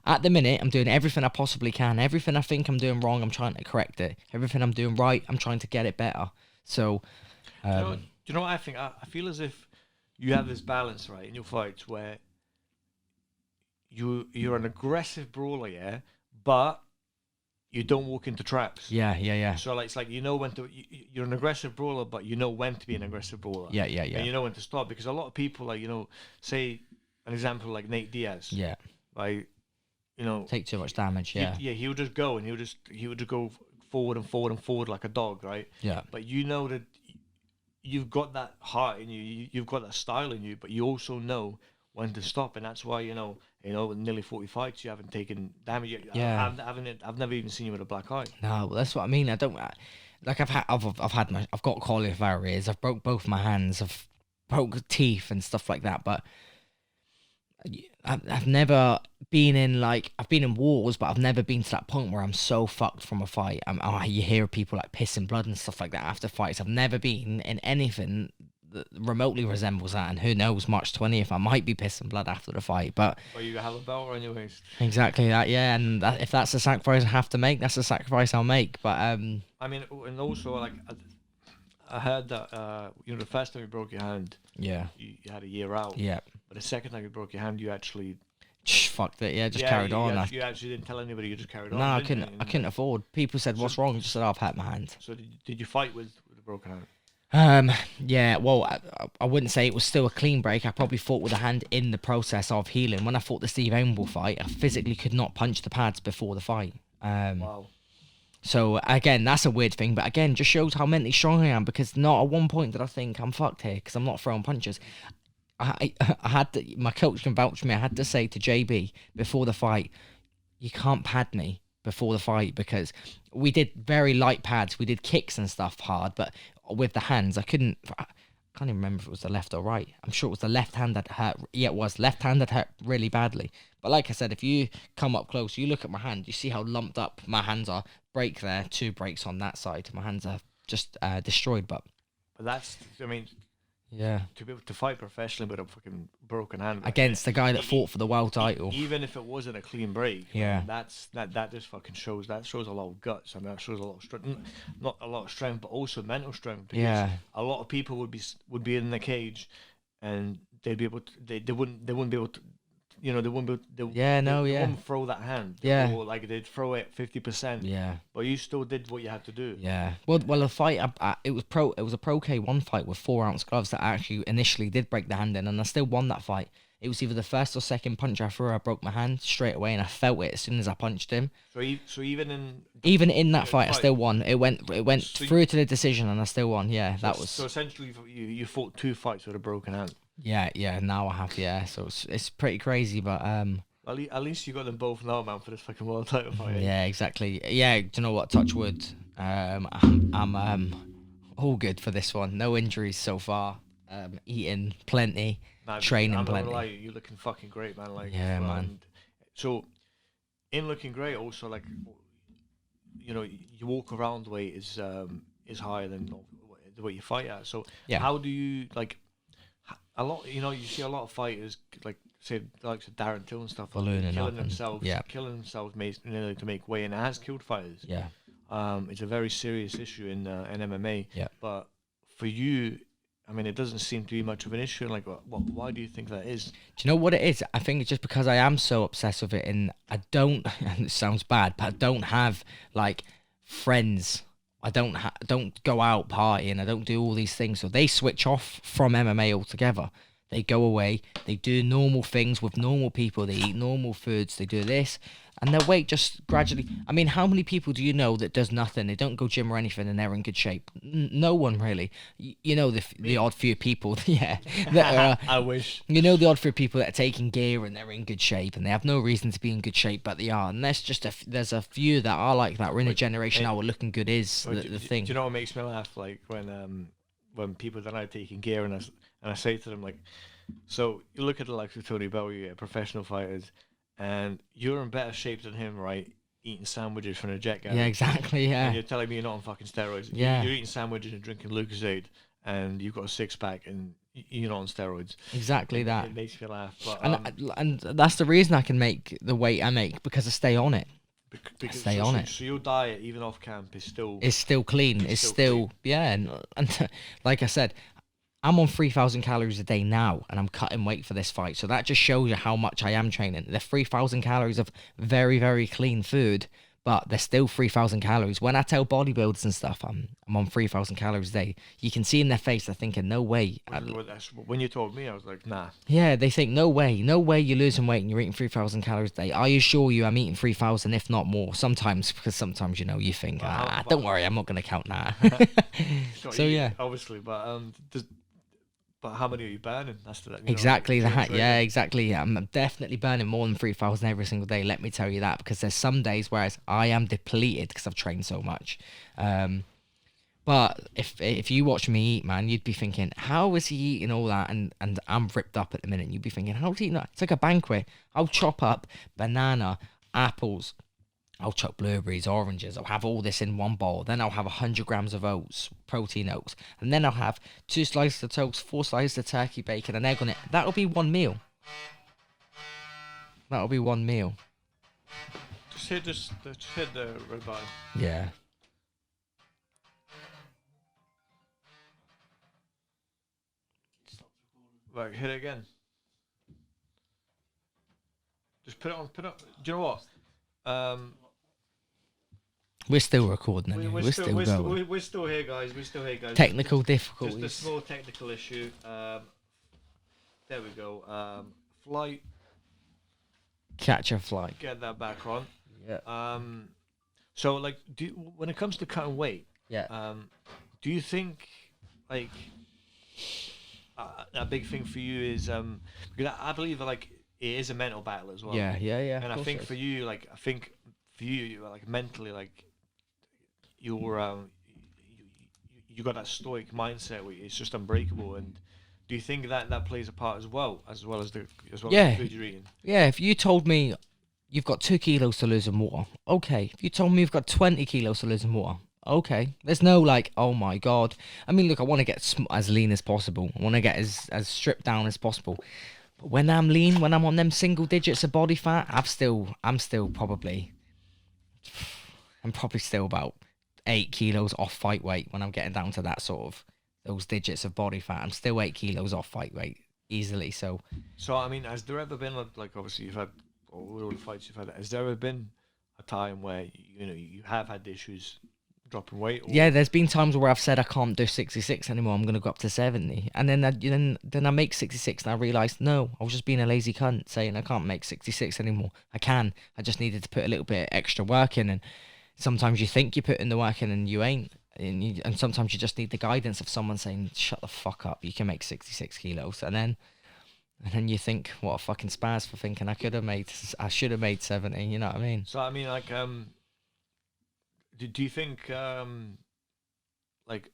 at the minute, I'm doing everything I possibly can. Everything I think I'm doing wrong, I'm trying to correct it. Everything I'm doing right, I'm trying to get it better. So, do you know what I think? I feel as if you have this balance, right, in your fights where you're an aggressive brawler, yeah, but you don't walk into traps. Yeah. So like, it's like when to. You're an aggressive brawler, but you know when to be an aggressive brawler. Yeah. And you know when to stop, because a lot of people, like, say an example like Nate Diaz. Yeah. Like, take too much damage. Yeah. He would just go and he would just go forward and forward and forward like a dog, right? Yeah. But you know that you've got that heart in you, you've got that style in you, but you also know when to stop, and that's why with nearly 40 fights you haven't taken damage. Yeah. I've never even seen you with a black eye. No, well, that's what I mean. I don't like. I've got cauliflower ears. I've broke both my hands. I've broke teeth and stuff like that. But I've never been in I've been in wars, but I've never been to that point where I'm so fucked from a fight. You hear people like pissing blood and stuff like that after fights. I've never been in anything that remotely resembles that. And who knows, March 20th, I might be pissing blood after the fight. But Or you have a belt around your waist. exactly that, yeah. And if that's the sacrifice I have to make, that's the sacrifice I'll make. But I mean, and also like I heard that the first time you broke your hand, yeah, you had a year out. yeah. But the second time you broke your hand, you actually Fucked it, yeah, just carried on. You actually didn't tell anybody. You just carried on. No, didn't I couldn't afford. People said, "What's wrong?" I just said, "I've hurt my hand." So did you fight with a broken hand? Yeah, well, I wouldn't say it was still a clean break. I probably fought with a hand in the process of healing. When I fought the Steve Aimable fight, I physically could not punch the pads before the fight. Wow. So again, that's a weird thing, but again, just shows how mentally strong I am, because not at one point did I think I'm fucked here because I'm not throwing punches. I had to, my coach can vouch for me. I had to say to JB before the fight, you can't pad me before the fight, because we did very light pads. We did kicks and stuff hard, but with the hands, I can't even remember if it was the left or right. I'm sure it was the left hand that hurt. Yeah, it was left hand that hurt really badly. But like I said, if you come up close, you look at my hand, you see how lumped up my hands are. Break there, 2 breaks on that side. My hands are just destroyed. But that's, I mean, yeah, to be able to fight professionally with a fucking broken hand against the guy that fought for the world title, even if it wasn't a clean break, yeah, that just fucking shows. That shows a lot of guts, and that shows a lot of strength. Not a lot of strength, but also mental strength. Yeah, a lot of people would be in the cage, and they'd be able to. They wouldn't be able to. They wouldn't be. They wouldn't throw that hand. Or like they'd throw it 50%. Yeah. But you still did what you had to do. Yeah. Well, the fight. It was a Pro K1 fight with 4-ounce gloves that I actually initially did break the hand in, and I still won that fight. It was either the first or second punch I threw, I broke my hand straight away, and I felt it as soon as I punched him. So even in that fight, I still won. It went through to the decision, and I still won. Yeah, So essentially, you fought 2 fights with a broken hand. Yeah. Now I have. Yeah, so it's pretty crazy, but At least you got them both now, man, for this fucking world title fight. Yeah, exactly. Yeah, do you know what? Touch wood. I'm all good for this one. No injuries so far. Eating plenty. Training plenty. Lie, you're looking fucking great, man. Like, yeah, man. So, in looking great, also like, your walk around weight is higher than the weight you fight at. So, how do you like? A lot, you see a lot of fighters like say like Darren Till and stuff, killing themselves mainly to make weight, and it has killed fighters. Yeah. It's a very serious issue in MMA. Yeah. But for you, I mean, it doesn't seem to be much of an issue. Like, why do you think that is? Do you know what it is? I think it's just because I am so obsessed with it, and I don't. And it sounds bad, but I don't have like friends. I don't go out partying. I don't do all these things. So they switch off from MMA altogether. They go away. They do normal things with normal people. They eat normal foods. They do this. And their weight just gradually... I mean, how many people do you know that does nothing? They don't go gym or anything and they're in good shape. No one, really. The odd few people, yeah. That I wish. You know the odd few people that are taking gear and they're in good shape and they have no reason to be in good shape, but they are. And there's a few that are like that. We're in a generation now where looking good is the thing. Do you know what makes me laugh? Like when people that are taking gear and I say to them, like, so you look at the likes of Tony Bell, you get professional fighters, and you're in better shape than him, right? Eating sandwiches from a jet guy. Yeah, exactly, yeah. And you're telling me you're not on fucking steroids. Yeah. You're eating sandwiches and drinking Lucozade, and you've got a 6-pack, and you're not on steroids. Exactly that. It makes me laugh. But, and that's the reason I can make the weight I make, because I stay on it. Stay on it. So your diet, even off camp, is still... It's still clean. It's still clean. Yeah, and like I said, I'm on 3,000 calories a day now, and I'm cutting weight for this fight. So that just shows you how much I am training. They're 3,000 calories of very, very clean food, but they're still 3,000 calories. When I tell bodybuilders and stuff, I'm on 3,000 calories a day, you can see in their face, they're thinking, no way. When you told me, I was like, nah. Yeah, they think, no way you're losing weight and you're eating 3,000 calories a day. I assure you I'm eating 3,000, if not more. Sometimes, because sometimes, you think, don't worry, I'm not going to count now. So, yeah. Obviously, but how many are you burning? That's exactly that. Yeah, exactly. I'm definitely burning more than 3,000 every single day. Let me tell you that, because there's some days where I am depleted because I've trained so much. But if you watch me eat, man, you'd be thinking, how is he eating all that? And I'm ripped up at the minute. You'd be thinking, how's he eating that? It's like a banquet. I'll chop up banana, apples, I'll chuck blueberries, oranges. I'll have all this in one bowl. Then I'll have 100 grams of oats, protein oats. And then I'll have 2 slices of toast, 4 slices of turkey bacon, an egg on it. That'll be one meal. That'll be one meal. Just hit the red button. Yeah. Right, hit it again. Just put it on. Do you know what? We're still recording. Anyway. We're still going. We're still here, guys. We're still here, guys. Technical difficulties. Just a small technical issue. There we go. Flight. Catch a flight. Get that back on. Yeah. So like, when it comes to cutting weight, Yeah. do you think like a big thing for you is because I believe like it is a mental battle as well. Yeah. And I think for you, like like mentally, like you're you got that stoic mindset where it's just unbreakable. And do you think that plays a part as well as the Yeah. food you're eating? Yeah. If you told me you've got 2 kilos to lose in water, okay. If you told me you've got 20 kilos to lose in water, okay. There's no like, oh my god. I mean, look, I want to get as lean as possible. I want to get as stripped down as possible. But when I'm lean, when I'm on them single digits of body fat, I'm still probably still about 8 kilos off fight weight when I'm getting down to that sort of those digits of body fat. I'm still 8 kilos off fight weight easily. So I mean, has there ever been like obviously you've had all the fights you've had? Has there ever been a time where you have had issues dropping weight? Or? Yeah, there's been times where I've said I can't do 66 anymore. I'm going to go up to 70, and then I make 66, and I realised no, I was just being a lazy cunt saying I can't make 66 anymore. I can. I just needed to put a little bit of extra work in, and sometimes you think you're putting the work in and you ain't, and sometimes you just need the guidance of someone saying shut the fuck up. You can make 66 kilos, and then you think what a fucking spaz for thinking I should have made 70. You know what I mean? So I mean, like, do you think like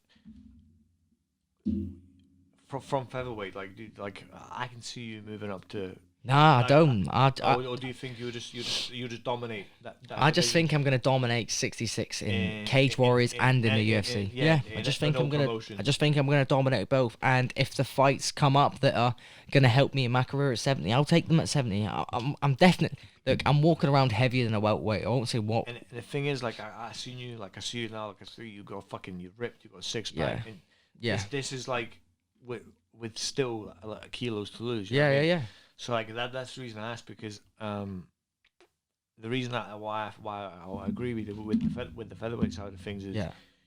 from featherweight, like, I can see you moving up to. Nah, I don't. Or do you think you just dominate that I just think I'm gonna dominate 66 in Cage Warriors and in the UFC. Yeah, I just think I'm gonna dominate both. And if the fights come up that are gonna help me in my career at 70, I'll take them at 70. I'm definitely. Look, I'm walking around heavier than a welterweight. I won't say what. And the thing is, like, I see you now, like, I see you got you ripped, you got a 6-pack. Yeah. And Yeah. This is like with still like, kilos to lose. Yeah. So like that's the reason I asked, because the reason why I agree with you with the featherweight side of things is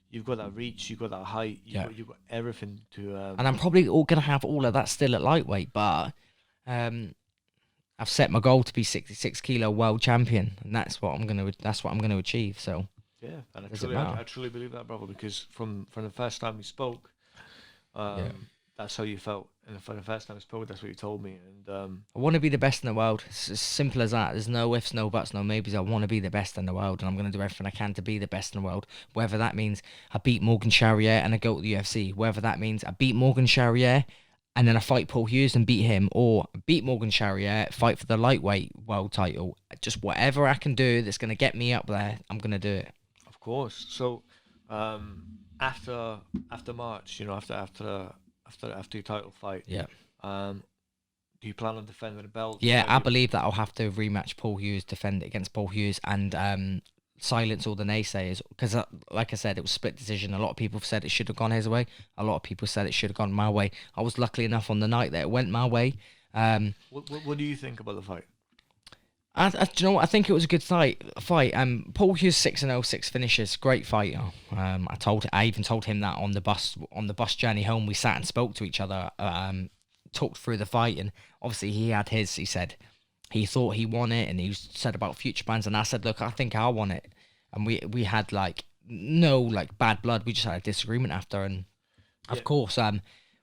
you've got that reach, you've got that height, you've got everything to. And I'm probably gonna have all of that still at lightweight, but I've set my goal to be 66 kilo world champion, and that's what I'm gonna achieve. So yeah, and I truly believe that, brother, because from the first time we spoke, that's how you felt. And for the first time I spoke, that's what you told me. And I want to be the best in the world. It's as simple as that. There's no ifs, no buts, no maybes. I want to be the best in the world, and I'm going to do everything I can to be the best in the world. Whether that means I beat Morgan Charrier and I go to the UFC, whether that means I beat Morgan Charrier and then I fight Paul Hughes and beat him, or beat Morgan Charrier, fight for the lightweight world title. Just whatever I can do that's going to get me up there, I'm going to do it. Of course. So after March, after your title fight, do you plan on defending the belt? Yeah, I believe that I'll have to rematch Paul Hughes, defend it against Paul Hughes, and silence all the naysayers. Because, like I said, it was split decision. A lot of people said it should have gone his way. A lot of people said it should have gone my way. I was lucky enough on the night that it went my way. What do you think about the fight? Do you know what? I think it was a good fight. Paul Hughes 6-0, 6 finishes, great fighter. I even told him that on the bus journey home. We sat and spoke to each other, talked through the fight, and obviously he had his. He said he thought he won it, and he said about future plans. And I said, look, I think I won it, and we had no bad blood. We just had a disagreement after, and of course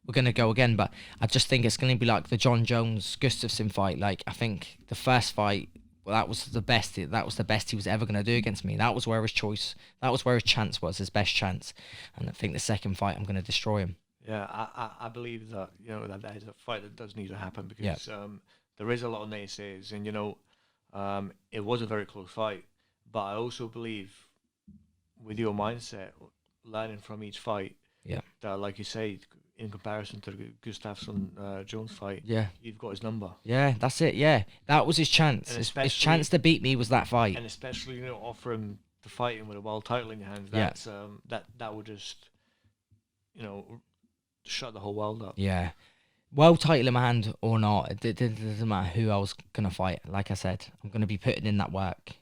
we're going to go again, but I just think it's going to be like the John Jones Gustafsson fight. Like, I think the first fight, that was the best he was ever going to do against me. That was where his chance was, his best chance. And I think the second fight, I'm going to destroy him. Yeah, I believe that, that is a fight that does need to happen, because there is a lot of naysayers, and, it was a very close fight, But I also believe with your mindset, learning from each fight, Yeah. that like you say, in comparison to the Gustafsson Jones fight, Yeah. you've got his number. Yeah, that's it. Yeah, that was his chance. And His chance to beat me was that fight. And especially, offer him the fighting with a world title in your hands. Yeah. That's that would just, shut the whole world up. Yeah. World title in my hand or not, it doesn't matter who I was going to fight. Like I said, I'm going to be putting in that work.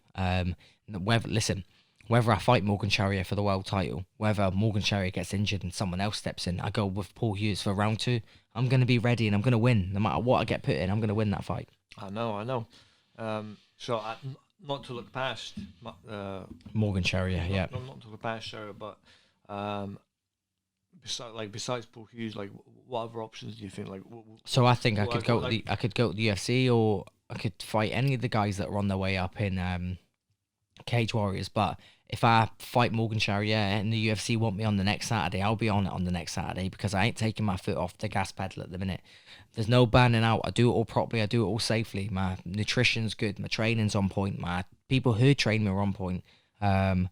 Whether I fight Morgan Charrier for the world title, whether Morgan Charrier gets injured and someone else steps in, I go with Paul Hughes for round 2, I'm going to be ready and I'm going to win. No matter what I get put in, I'm going to win that fight. I know. So not to look past Morgan Charrier, yeah. Not to look past Charrier, but besides Paul Hughes, like what other options do you think? Like, so I think I could go to the UFC, or I could fight any of the guys that are on their way up in Cage Warriors. But if I fight Morgan Charrier and the UFC want me on the next Saturday, I'll be on it on the next Saturday, because I ain't taking my foot off the gas pedal at the minute. There's no burning out. I do it all properly. I do it all safely. My nutrition's good. My training's on point. My people who train me are on point. And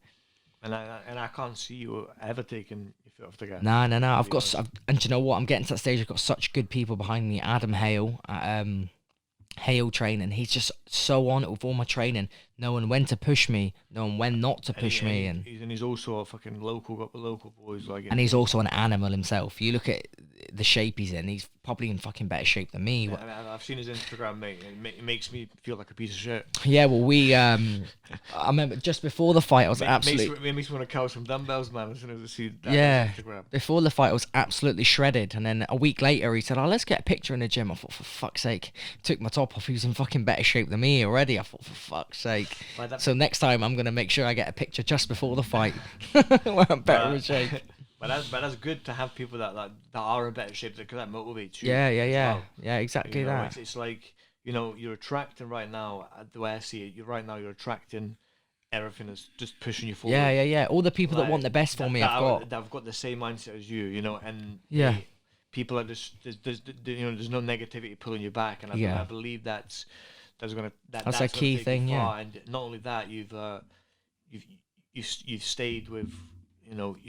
I can't see you ever taking your foot off the gas. No. And do you know what? I'm getting to that stage. I've got such good people behind me. Adam Hale, Hale training. He's just so on it with all my training, knowing when to push me, knowing when not to push me. And he's also a fucking local boys like. And he's also an animal himself. You look at the shape he's in. He's probably in fucking better shape than me. Yeah, I've seen his Instagram, mate. It makes me feel like a piece of shit. Yeah, well, I remember just before the fight, I was absolutely. It makes me want to couch some dumbbells, man. As soon as I see that Instagram. Before the fight, I was absolutely shredded, and then a week later, he said, "Oh, let's get a picture in the gym." I thought, for fuck's sake, took my top off. He was in fucking better shape than me already. I thought, for fuck's sake. So next time, I'm gonna make sure I get a picture just before the fight, where I'm better in shape. But that's good to have people that are in better shape, because that motivates you. Yeah, well. yeah, exactly that. It's like, you're attracting right now. The way I see it, you're attracting everything that's just pushing you forward. Yeah. All the people that want the best for me, I've got the same mindset as you, and people are just there's no negativity pulling you back, and I believe that's a key thing. Yeah, and not only that, you've stayed with.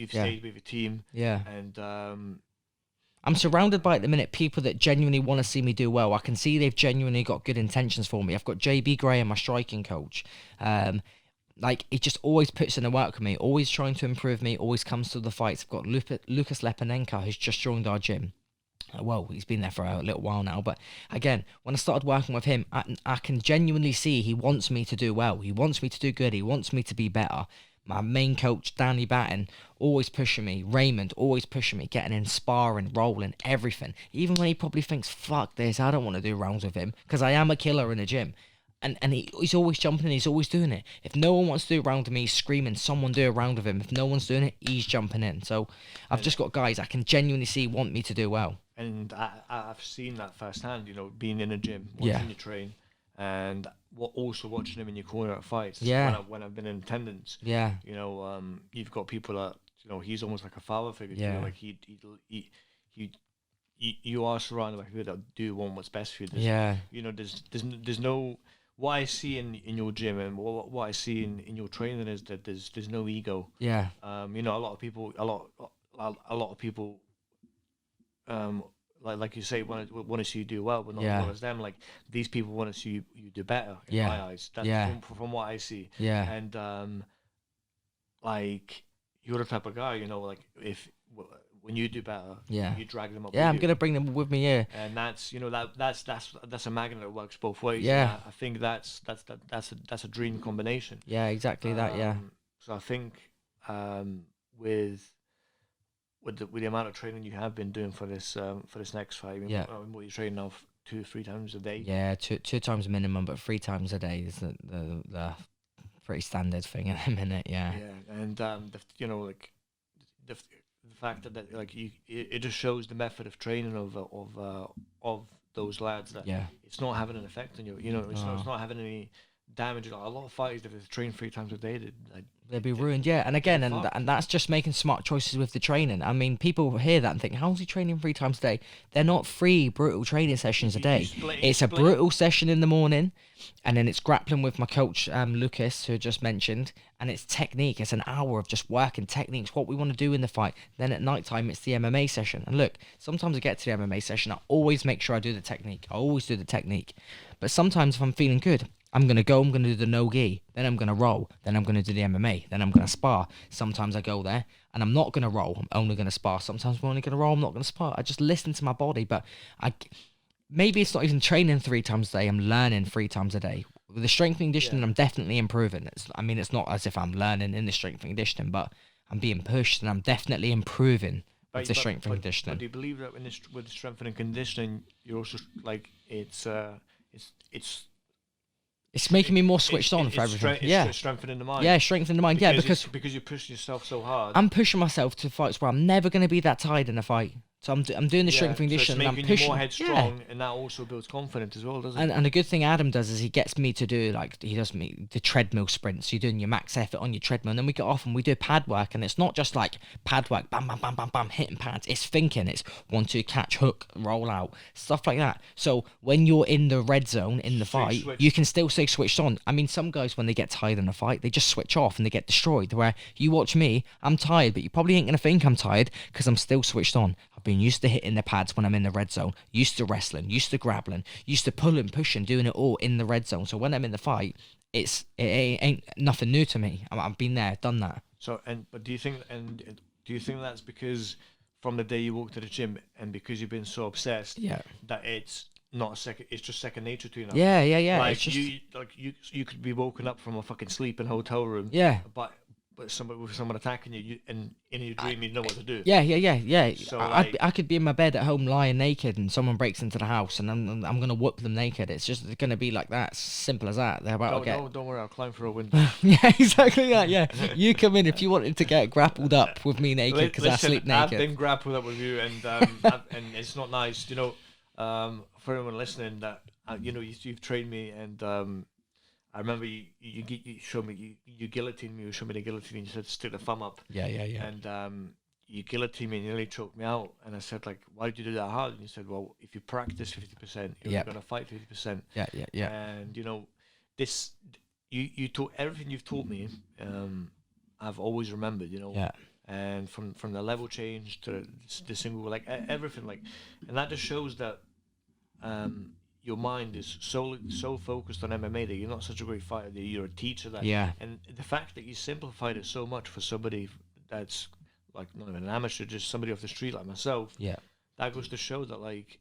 Stayed with your team. Yeah. And I'm surrounded by, at the minute, people that genuinely want to see me do well. I can see they've genuinely got good intentions for me. I've got JB Graham, my striking coach. He just always puts in the work with me, always trying to improve me, always comes to the fights. I've got Lucas Lepanenko, who's just joined our gym. Well, he's been there for a little while now, but again, when I started working with him, I can genuinely see he wants me to do well. He wants me to do good. He wants me to be better. My main coach, Danny Batten, always pushing me. Raymond, always pushing me, getting in sparring, rolling, everything. Even when he probably thinks, fuck this, I don't want to do rounds with him, because I am a killer in the gym. And he's always jumping in, he's always doing it. If no one wants to do a round with me, he's screaming, someone do a round with him. If no one's doing it, he's jumping in. So I've just got guys I can genuinely see want me to do well. And I've seen that firsthand, being in a gym, watching you train. And also watching him in your corner at fights. Yeah. When I've been in attendance. Yeah. You've got people that he's almost like a father figure. Yeah. Like you are surrounded by people that do want what's best for you. There's no. What I see in your gym and what I see in your training is that there's no ego. Yeah. A lot of people. Like you say, want to see you do well, but not as well as them. Like, these people want to see you do better in my eyes. That's from what I see. Yeah. And you're the type of guy, when you do better, you drag them up. Yeah, I'm gonna bring them with me. Yeah. And that's that's a magnet that works both ways. Yeah. I think that's a dream combination. Yeah, exactly that. Yeah. So I think with the amount of training you have been doing for this next fight, what you're training now 2-3 times a day. Yeah, two times minimum, but 3 times a day is the pretty standard thing in a minute. Yeah. Yeah, and the fact that it just shows the method of training of those lads that it's not having an effect on you. It's not having any damage. Like, a lot of fighters, if they train 3 times a day, They'll be ruined, yeah. And again, and that's just making smart choices with the training. I mean, people hear that and think, how's he training 3 times a day? They're not 3 brutal training sessions a day. It's a brutal session in the morning, and then it's grappling with my coach, Lucas, who I just mentioned, and it's technique. It's an hour of just working techniques, what we want to do in the fight. Then at night time, it's the MMA session. And look, sometimes I get to the MMA session, I always make sure I do the technique. I always do the technique. But sometimes if I'm feeling good, I'm going to do the no-gi, then I'm going to roll, then I'm going to do the MMA, then I'm going to spar. Sometimes I go there and I'm not going to roll, I'm only going to spar. Sometimes I'm only going to roll, I'm not going to spar. I just listen to my body, but maybe it's not even training 3 times a day, I'm learning 3 times a day. With the strength and conditioning, I'm definitely improving. It's not as if I'm learning in the strength and conditioning, but I'm being pushed and I'm definitely improving with the strength and conditioning. But do you believe that with the strength and conditioning, you're also like it's making me more switched on for everything. It's strengthening the mind. Yeah, strengthening the mind. Because you're pushing yourself so hard. I'm pushing myself to fights where I'm never going to be that tired in a fight. So I'm doing the strength and conditioning. So it's and making I'm pushing you more headstrong, and that also builds confidence as well, doesn't it? And the good thing Adam does is he gets me to do, like, he does me the treadmill sprints. You're doing your max effort on your treadmill, and then we get off and we do pad work, and it's not just like pad work, bam, bam, bam, bam, bam, hitting pads. It's thinking. It's 1, 2, catch, hook, roll out, stuff like that. So when you're in the red zone in the fight, you can still stay switched on. I mean, some guys, when they get tired in a fight, they just switch off and they get destroyed. Where you watch me, I'm tired, but you probably ain't gonna think I'm tired because I'm still switched on. I've been used to hitting the pads when I'm in the red zone, used to wrestling, used to grappling, used to pulling, pushing, doing it all in the red zone. So when I'm in the fight, it ain't nothing new to me. I've been there, done that. So but do you think that's because from the day you walk to the gym and because you've been so obsessed, that it's just second nature to you now? Yeah. Like it's just... you could be woken up from a fucking sleeping hotel room. Yeah. But someone attacking you, and in your dream you know what to do. Yeah. So I could be in my bed at home lying naked, and someone breaks into the house, and I'm gonna whoop them naked. It's just gonna be like that, simple as that. They're about to get. Don't worry, I'll climb through a window. Yeah, exactly that. Yeah, you come in if you wanted to get grappled up with me naked because I sleep naked. I've been grappled up with you, and and it's not nice. You know, for everyone listening, that you've trained me, and I remember you showed me you guillotined me. You showed me the guillotine. And you said stick the thumb up. Yeah. And you guillotined me and you nearly choked me out. And I said, like, why did you do that hard? And you said, well, if you practice 50%, you're gonna fight 50%. Yeah. And this you taught everything you've taught me. I've always remembered. Yeah. And from the level change to the single, like everything, like, and that just shows that your mind is so focused on MMA that you're not such a great fighter, that you're a teacher. And the fact that you simplified it so much for somebody that's like not even an amateur, just somebody off the street like myself. Yeah. That goes to show that, like,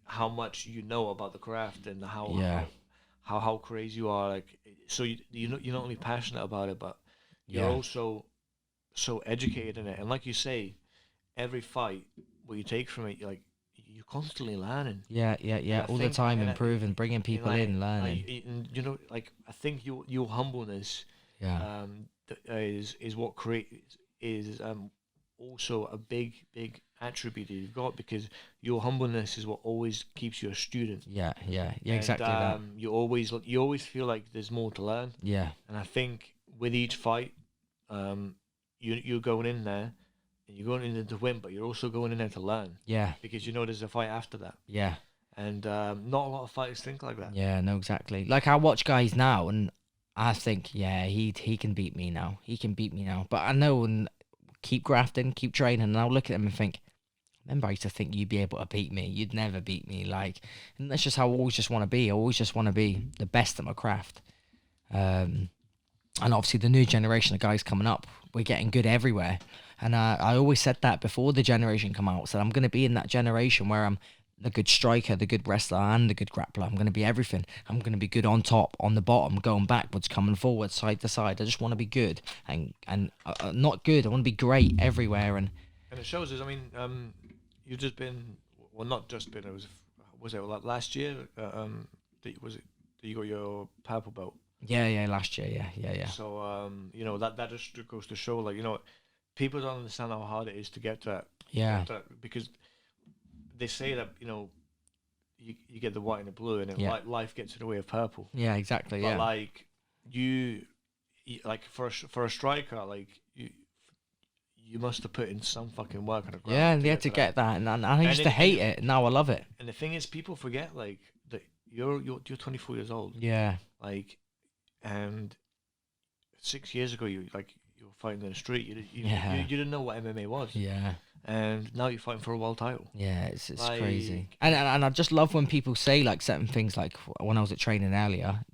how much you know about the craft and how crazy you are. Like, so you're not only passionate about it, but you're also so educated in it. And like you say, every fight what you take from it, you're constantly learning. Yeah. All the time improving, bringing people in, learning. Like, I think your humbleness, is what is also a big attribute that you've got, because your humbleness is what always keeps you a student. Yeah, exactly that. You always feel like there's more to learn. Yeah. And I think with each fight, you're going in there. You're going in there to win, but you're also going in there to learn. Yeah. Because there's a fight after that. Yeah. And not a lot of fighters think like that. Yeah, no, exactly. Like, I watch guys now, and I think, he can beat me now. He can beat me now. But I know, and keep grafting, keep training, and I'll look at him and think, remember I used to think you'd be able to beat me. You'd never beat me. Like, and that's just how I always just want to be. I always just want to be the best at my craft. And obviously the new generation of guys coming up, we're getting good everywhere. And I always said that before the generation come out. Said I'm going to be in that generation where I'm the good striker, the good wrestler, and the good grappler. I'm going to be everything. I'm going to be good on top, on the bottom, going backwards, coming forward, side to side. I just want to be good and not good. I want to be great everywhere. And it shows us. I mean, you've just been, well, not just been. Was it like last year? That you got your purple belt? Yeah, last year. Yeah. So that just goes to show, like, people don't understand how hard it is to get to that. Yeah. Because they say that, you get the white and the blue, and then life gets in the way of purple. Yeah, exactly. But Yeah. like like for a striker, like you must have put in some fucking work on the ground. Yeah, and they had to get that, and I used to hate it. Now I love it. And the thing is, people forget like that you're 24 years old. Yeah. Like, and 6 years ago, you were fighting in the street. You didn't know what MMA was. Yeah. And now you're fighting for a world title. Yeah, it's Like, crazy. And I just love when people say like certain things. Like when I was at training earlier,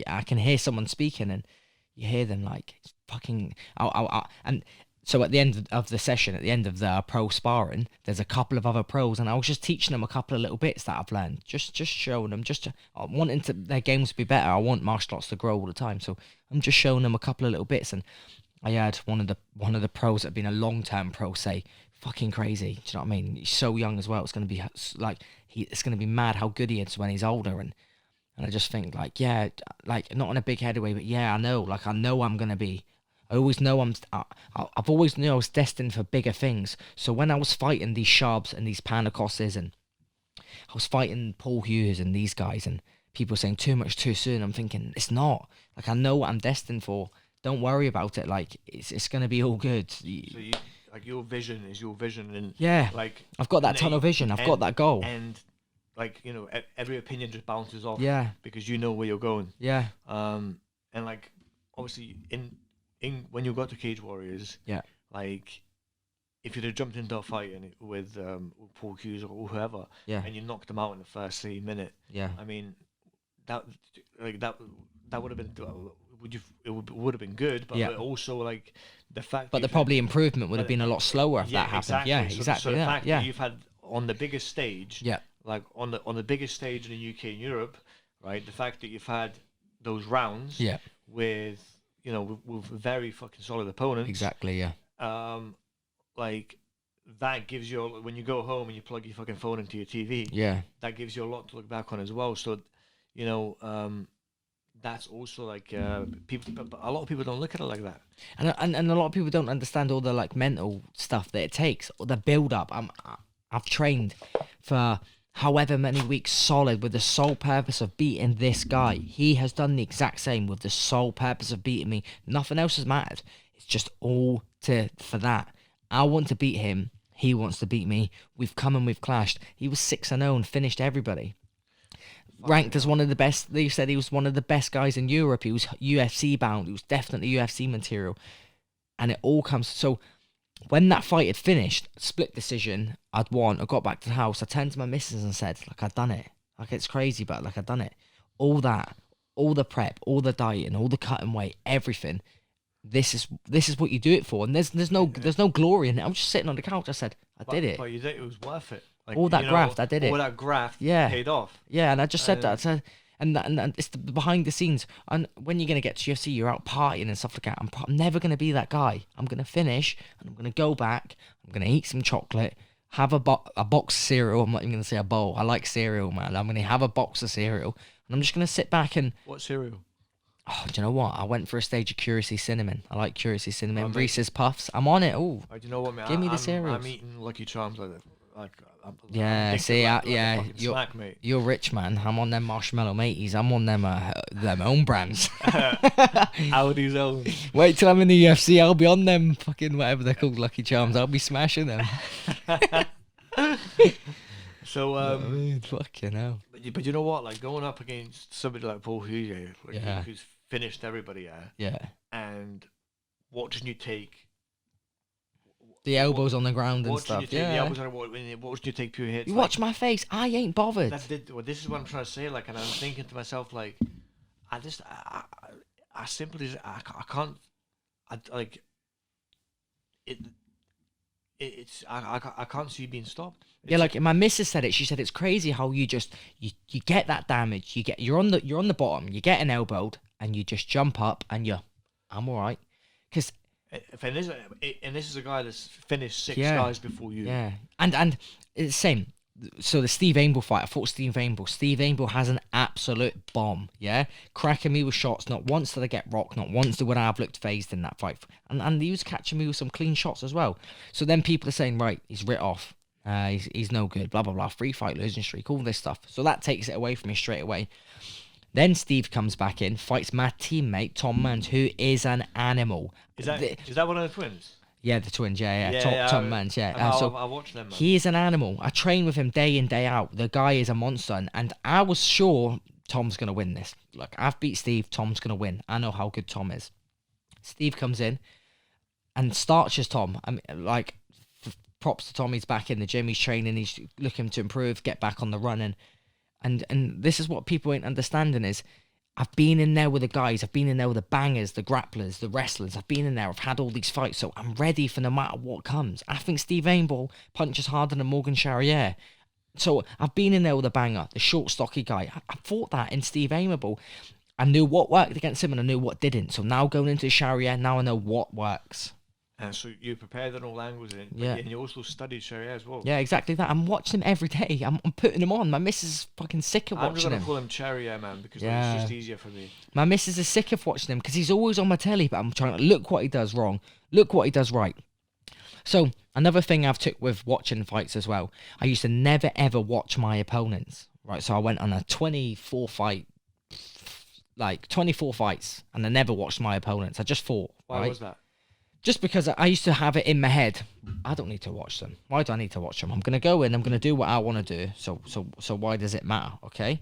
I can hear someone speaking, and you hear them like fucking. And so at the end of the session, at the end of the pro sparring, there's a couple of other pros, and I was just teaching them a couple of little bits that I've learned, just showing them, wanting their games to be better. I want martial arts to grow all the time, so I'm just showing them a couple of little bits. And I had one of the pros that had been a long-term pro say, "Fucking crazy." Do you know what I mean? He's so young as well. It's gonna be like it's gonna be mad how good he is when he's older. And I just think like, yeah, like not in a big headed way, but yeah, I know I'm gonna be. I always know I've always knew I was destined for bigger things. So when I was fighting these Sharps and these Panacosses, and I was fighting Paul Hughes and these guys, and people saying too much too soon, I'm thinking it's not. Like I know what I'm destined for. Don't worry about it. Like it's gonna be all good. So like your vision is your vision, and yeah, like I've got that tunnel vision. I've got that goal. And like every opinion just bounces off. Yeah, because you know where you're going. Yeah. And like obviously in when you got to Cage Warriors, yeah, like if you'd have jumped into a fight with Paul Hughes or whoever, yeah, and you knocked him out in the first minute, yeah, I mean that would have been would have been good, but, but also like the fact. But the probably improvement would have been a lot slower if that happened. Exactly. Yeah, exactly. So the fact that you've had on the biggest stage, yeah, like on the biggest stage in the UK and Europe, right? The fact that you've had those rounds, yeah, with with very fucking solid opponents. Exactly, yeah. Like that gives you, when you go home and you plug your fucking phone into your TV, yeah, that gives you a lot to look back on as well. So, that's also like people. A lot of people don't look at it like that, and a lot of people don't understand all the like mental stuff that it takes, or the build up. I've trained for however many weeks solid with the sole purpose of beating this guy. He has done the exact same with the sole purpose of beating me. Nothing else has mattered. It's just all for that. I want to beat him. He wants to beat me. We've come and we've clashed. He was 6-0 and finished everybody. Ranked as one of the best. They said he was one of the best guys in Europe. He was UFC bound. He was definitely UFC material. And it all comes. So when that fight had finished, split decision, I'd won. I got back to the house. I turned to my missus and said, like, I'd done it. Like, it's crazy, but like, I'd done it. All that, all the prep, all the dieting, all the cutting weight, everything. This is what you do it for. And there's no glory in it. I was just sitting on the couch. I said, I did it. But you did, it was worth it. Like, all that graft, I did it. All that graft paid off. Yeah, and I just said that. I said, and it's the behind the scenes. And when you're gonna get to UFC, you're out partying and stuff like that. I'm never gonna be that guy. I'm gonna finish, and I'm gonna go back. I'm gonna eat some chocolate, have a box of cereal. I'm not even gonna say a bowl. I like cereal, man. I'm gonna have a box of cereal, and I'm just gonna sit back and. What cereal? Oh, do you know what? I went for a stage of Curacy Cinnamon. I like Curacy Cinnamon. Reese's Puffs. I'm on it. Oh, do you know what, man? Give me the cereals. I'm eating Lucky Charms like that. Yeah, see, you're snack, mate. You're rich, man. I'm on them Marshmallow Mateys. I'm on them own brands. Aldi's own. Wait till I'm in the UFC. I'll be on them fucking whatever they're called, Lucky Charms. I'll be smashing them. So fucking hell. But you know what? Like going up against somebody like Paul Hughes, who's finished everybody, and watching you take. The elbows on the ground and stuff. The elbows on watching you take pure hits. You watch my face. I ain't bothered. This is what I'm trying to say. Like, and I'm thinking to myself, like, I simply, I can't. I can't see you being stopped. Like my missus said it. She said it's crazy how you just you get that damage. You're on the bottom. You get an elbowed and you just jump up and I'm all right. Because. And this is a guy that's finished 6 guys before you. Yeah, and it's the same. So the Steve Aimble fight, I fought Steve Aimble. Steve Aimble has an absolute bomb, cracking me with shots. Not once did I get rocked. Not once would I have looked phased in that fight. And he was catching me with some clean shots as well. So then people are saying, right, he's writ off. He's no good. Blah blah blah. 3-fight losing streak. All this stuff. So that takes it away from me straight away. Then Steve comes back in, fights my teammate Tom Mans, who is an animal. Is that one of the twins? Yeah, the twins. Yeah. Tom Mans. Yeah. I watched them. Man. He is an animal. I train with him day in day out. The guy is a monster, and I was sure Tom's gonna win this. Look, I've beat Steve. Tom's gonna win. I know how good Tom is. Steve comes in and starches Tom. I mean, like, props to Tom. He's back in the gym. He's training. He's looking to improve, get back on the running. And this is what people ain't understanding is I've been in there with the guys. I've been in there with the bangers, the grapplers, the wrestlers. I've been in there. I've had all these fights. So I'm ready for no matter what comes. I think Steve Ainball punches harder than Morgan Charrier. So I've been in there with a banger, the short, stocky guy. I fought that in Steve Ainball. I knew what worked against him and I knew what didn't. So now going into Charrier, now I know what works. And so you prepared on all angles, and you also studied Charrier as well. Yeah, exactly that. I'm watching him every day. I'm putting him on. My missus is fucking sick of watching him. I'm going to call him Charrier, man, because it's just easier for me. My missus is sick of watching him because he's always on my telly, but I'm trying to look what he does wrong. Look what he does right. So another thing I've took with watching fights as well, I used to never ever watch my opponents. Right, so I went on a 24 fights, and I never watched my opponents. I just fought. Why was that? Just because I used to have it in my head, I don't need to watch them. Why do I need to watch them? I'm going to go in, I'm going to do what I want to do. So why does it matter? Okay.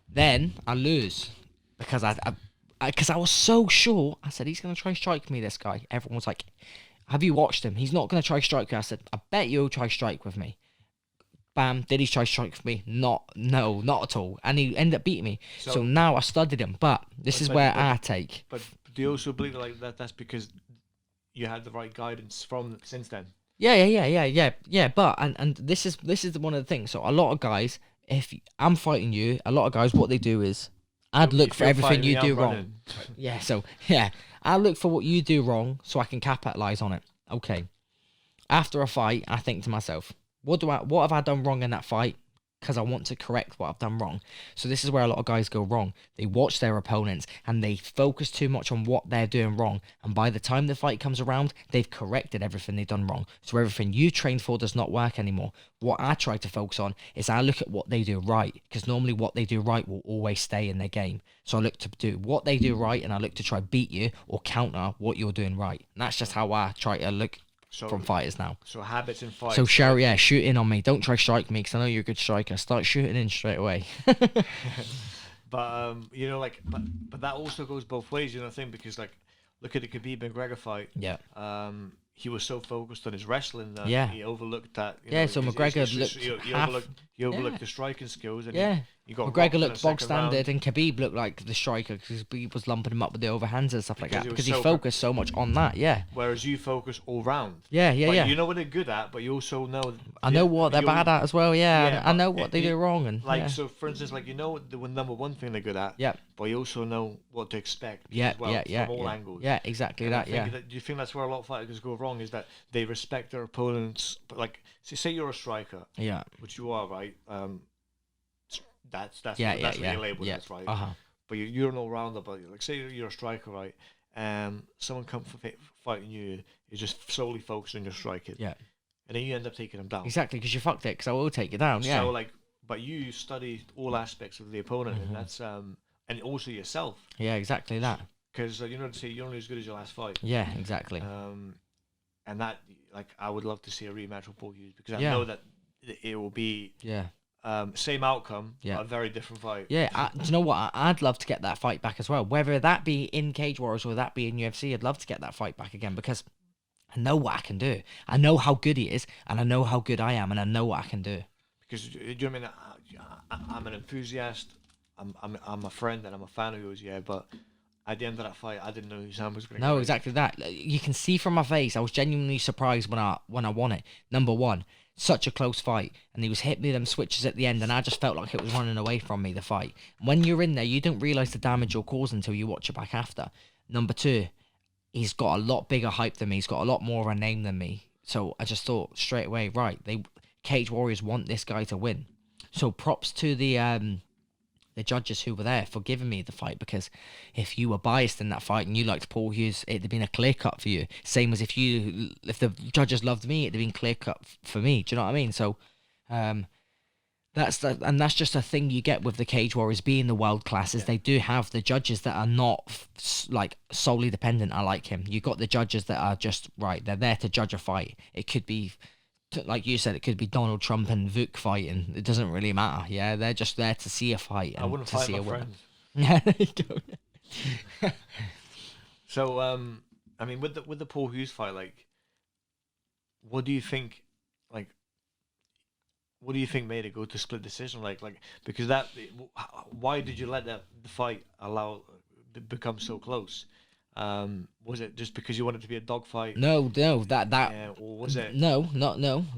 Then I lose because I was so sure. I said, he's going to try strike me, this guy. Everyone was like, have you watched him? He's not going to try strike you. I said, I bet you'll try strike with me. Bam. Did he try strike with me? No, not at all. And he ended up beating me. So now I studied him. But this is where I take. But do you also believe like that's because you had the right guidance from since then? Yeah. But and this is one of the things. So a lot of guys, if I'm fighting you, a lot of guys, what they do is I'd look for everything you do wrong. Yeah. So I look for what you do wrong so I can capitalize on it. Okay. After a fight, I think to myself, what have I done wrong in that fight? Because I want to correct what I've done wrong. So this is where a lot of guys go wrong. They watch their opponents and they focus too much on what they're doing wrong. And by the time the fight comes around, they've corrected everything they've done wrong. So everything you trained for does not work anymore. What I try to focus on is I look at what they do right. Because normally what they do right will always stay in their game. So I look to do what they do right and I look to try beat you or counter what you're doing right. And that's just how I try to look from fighters now. So habits and fights. So shoot in on me. Don't try strike me because I know you're a good striker. Start shooting in straight away. But but that also goes both ways, you know, thing, because like look at the Khabib McGregor fight. Yeah. He was so focused on his wrestling that he overlooked that. So McGregor he overlooked the striking skills. And he got McGregor looked bog standard, and Khabib looked like the striker because Khabib was lumping him up with the overhands and stuff like that because he focused so much on that. Yeah. Whereas you focus all round. Yeah. You know what they're good at, but you also know. I know what they're bad at as well. Yeah. I know what they do wrong and. So for instance, like you know the number one thing they're good at. Yeah. But you also know what to expect. From all angles. Yeah, exactly that. Do you think that's where a lot of fighters go wrong? Is that they respect their opponents? But like, say you're a striker. Yeah. Which you are, right? That's what you're labeled as, right? But you're an all-rounder. But like, say you're a striker, right? Someone comes fighting you, you're just solely focused on your striking. Yeah. And then you end up taking them down. Exactly, because you fucked it. Because I will take you down. Yeah. So like, but you study all aspects of the opponent, and that's and also yourself. Yeah, exactly that. Because you know, to say you're only as good as your last fight. Yeah, exactly. And that, like, I would love to see a rematch with both of you because I know that it will be same outcome, but a very different fight. Yeah, do you know what? I'd love to get that fight back as well. Whether that be in Cage Warriors or that be in UFC, I'd love to get that fight back again because I know what I can do. I know how good he is, and I know how good I am, and I know what I can do. Because do you know what I mean? I'm an enthusiast. I'm a friend and I'm a fan of yours, but at the end of that fight, I didn't know who Sam was going to. No, exactly that. You can see from my face, I was genuinely surprised when I won it. Number one, such a close fight, and he was hitting me them switches at the end, and I just felt like it was running away from me, the fight. When you're in there, you don't realise the damage you're causing until you watch it back after. Number two, he's got a lot bigger hype than me. He's got a lot more of a name than me. So I just thought straight away, right, Cage Warriors want this guy to win. So props to the the judges who were there for giving me the fight, because if you were biased in that fight and you liked Paul Hughes, it'd have been a clear cut for you. Same as if the judges loved me, it'd have been clear cut for me. Do you know what I mean? So, that's just a thing you get with the Cage Warriors being the world class, is they do have the judges that are not like solely dependent. I like him. You got the judges that are just right. They're there to judge a fight. It could be, like you said, it could be Donald Trump and Vuk fighting. It doesn't really matter. Yeah, they're just there to see a fight and I wouldn't to fight see my a winner. friends. Yeah, there you go. So, I mean, with the Paul Hughes fight, like, what do you think? Like, what do you think made it go to split decision? Like because why did you let the fight become so close? Was it just because you wanted it to be a dogfight? No, that or was it? No,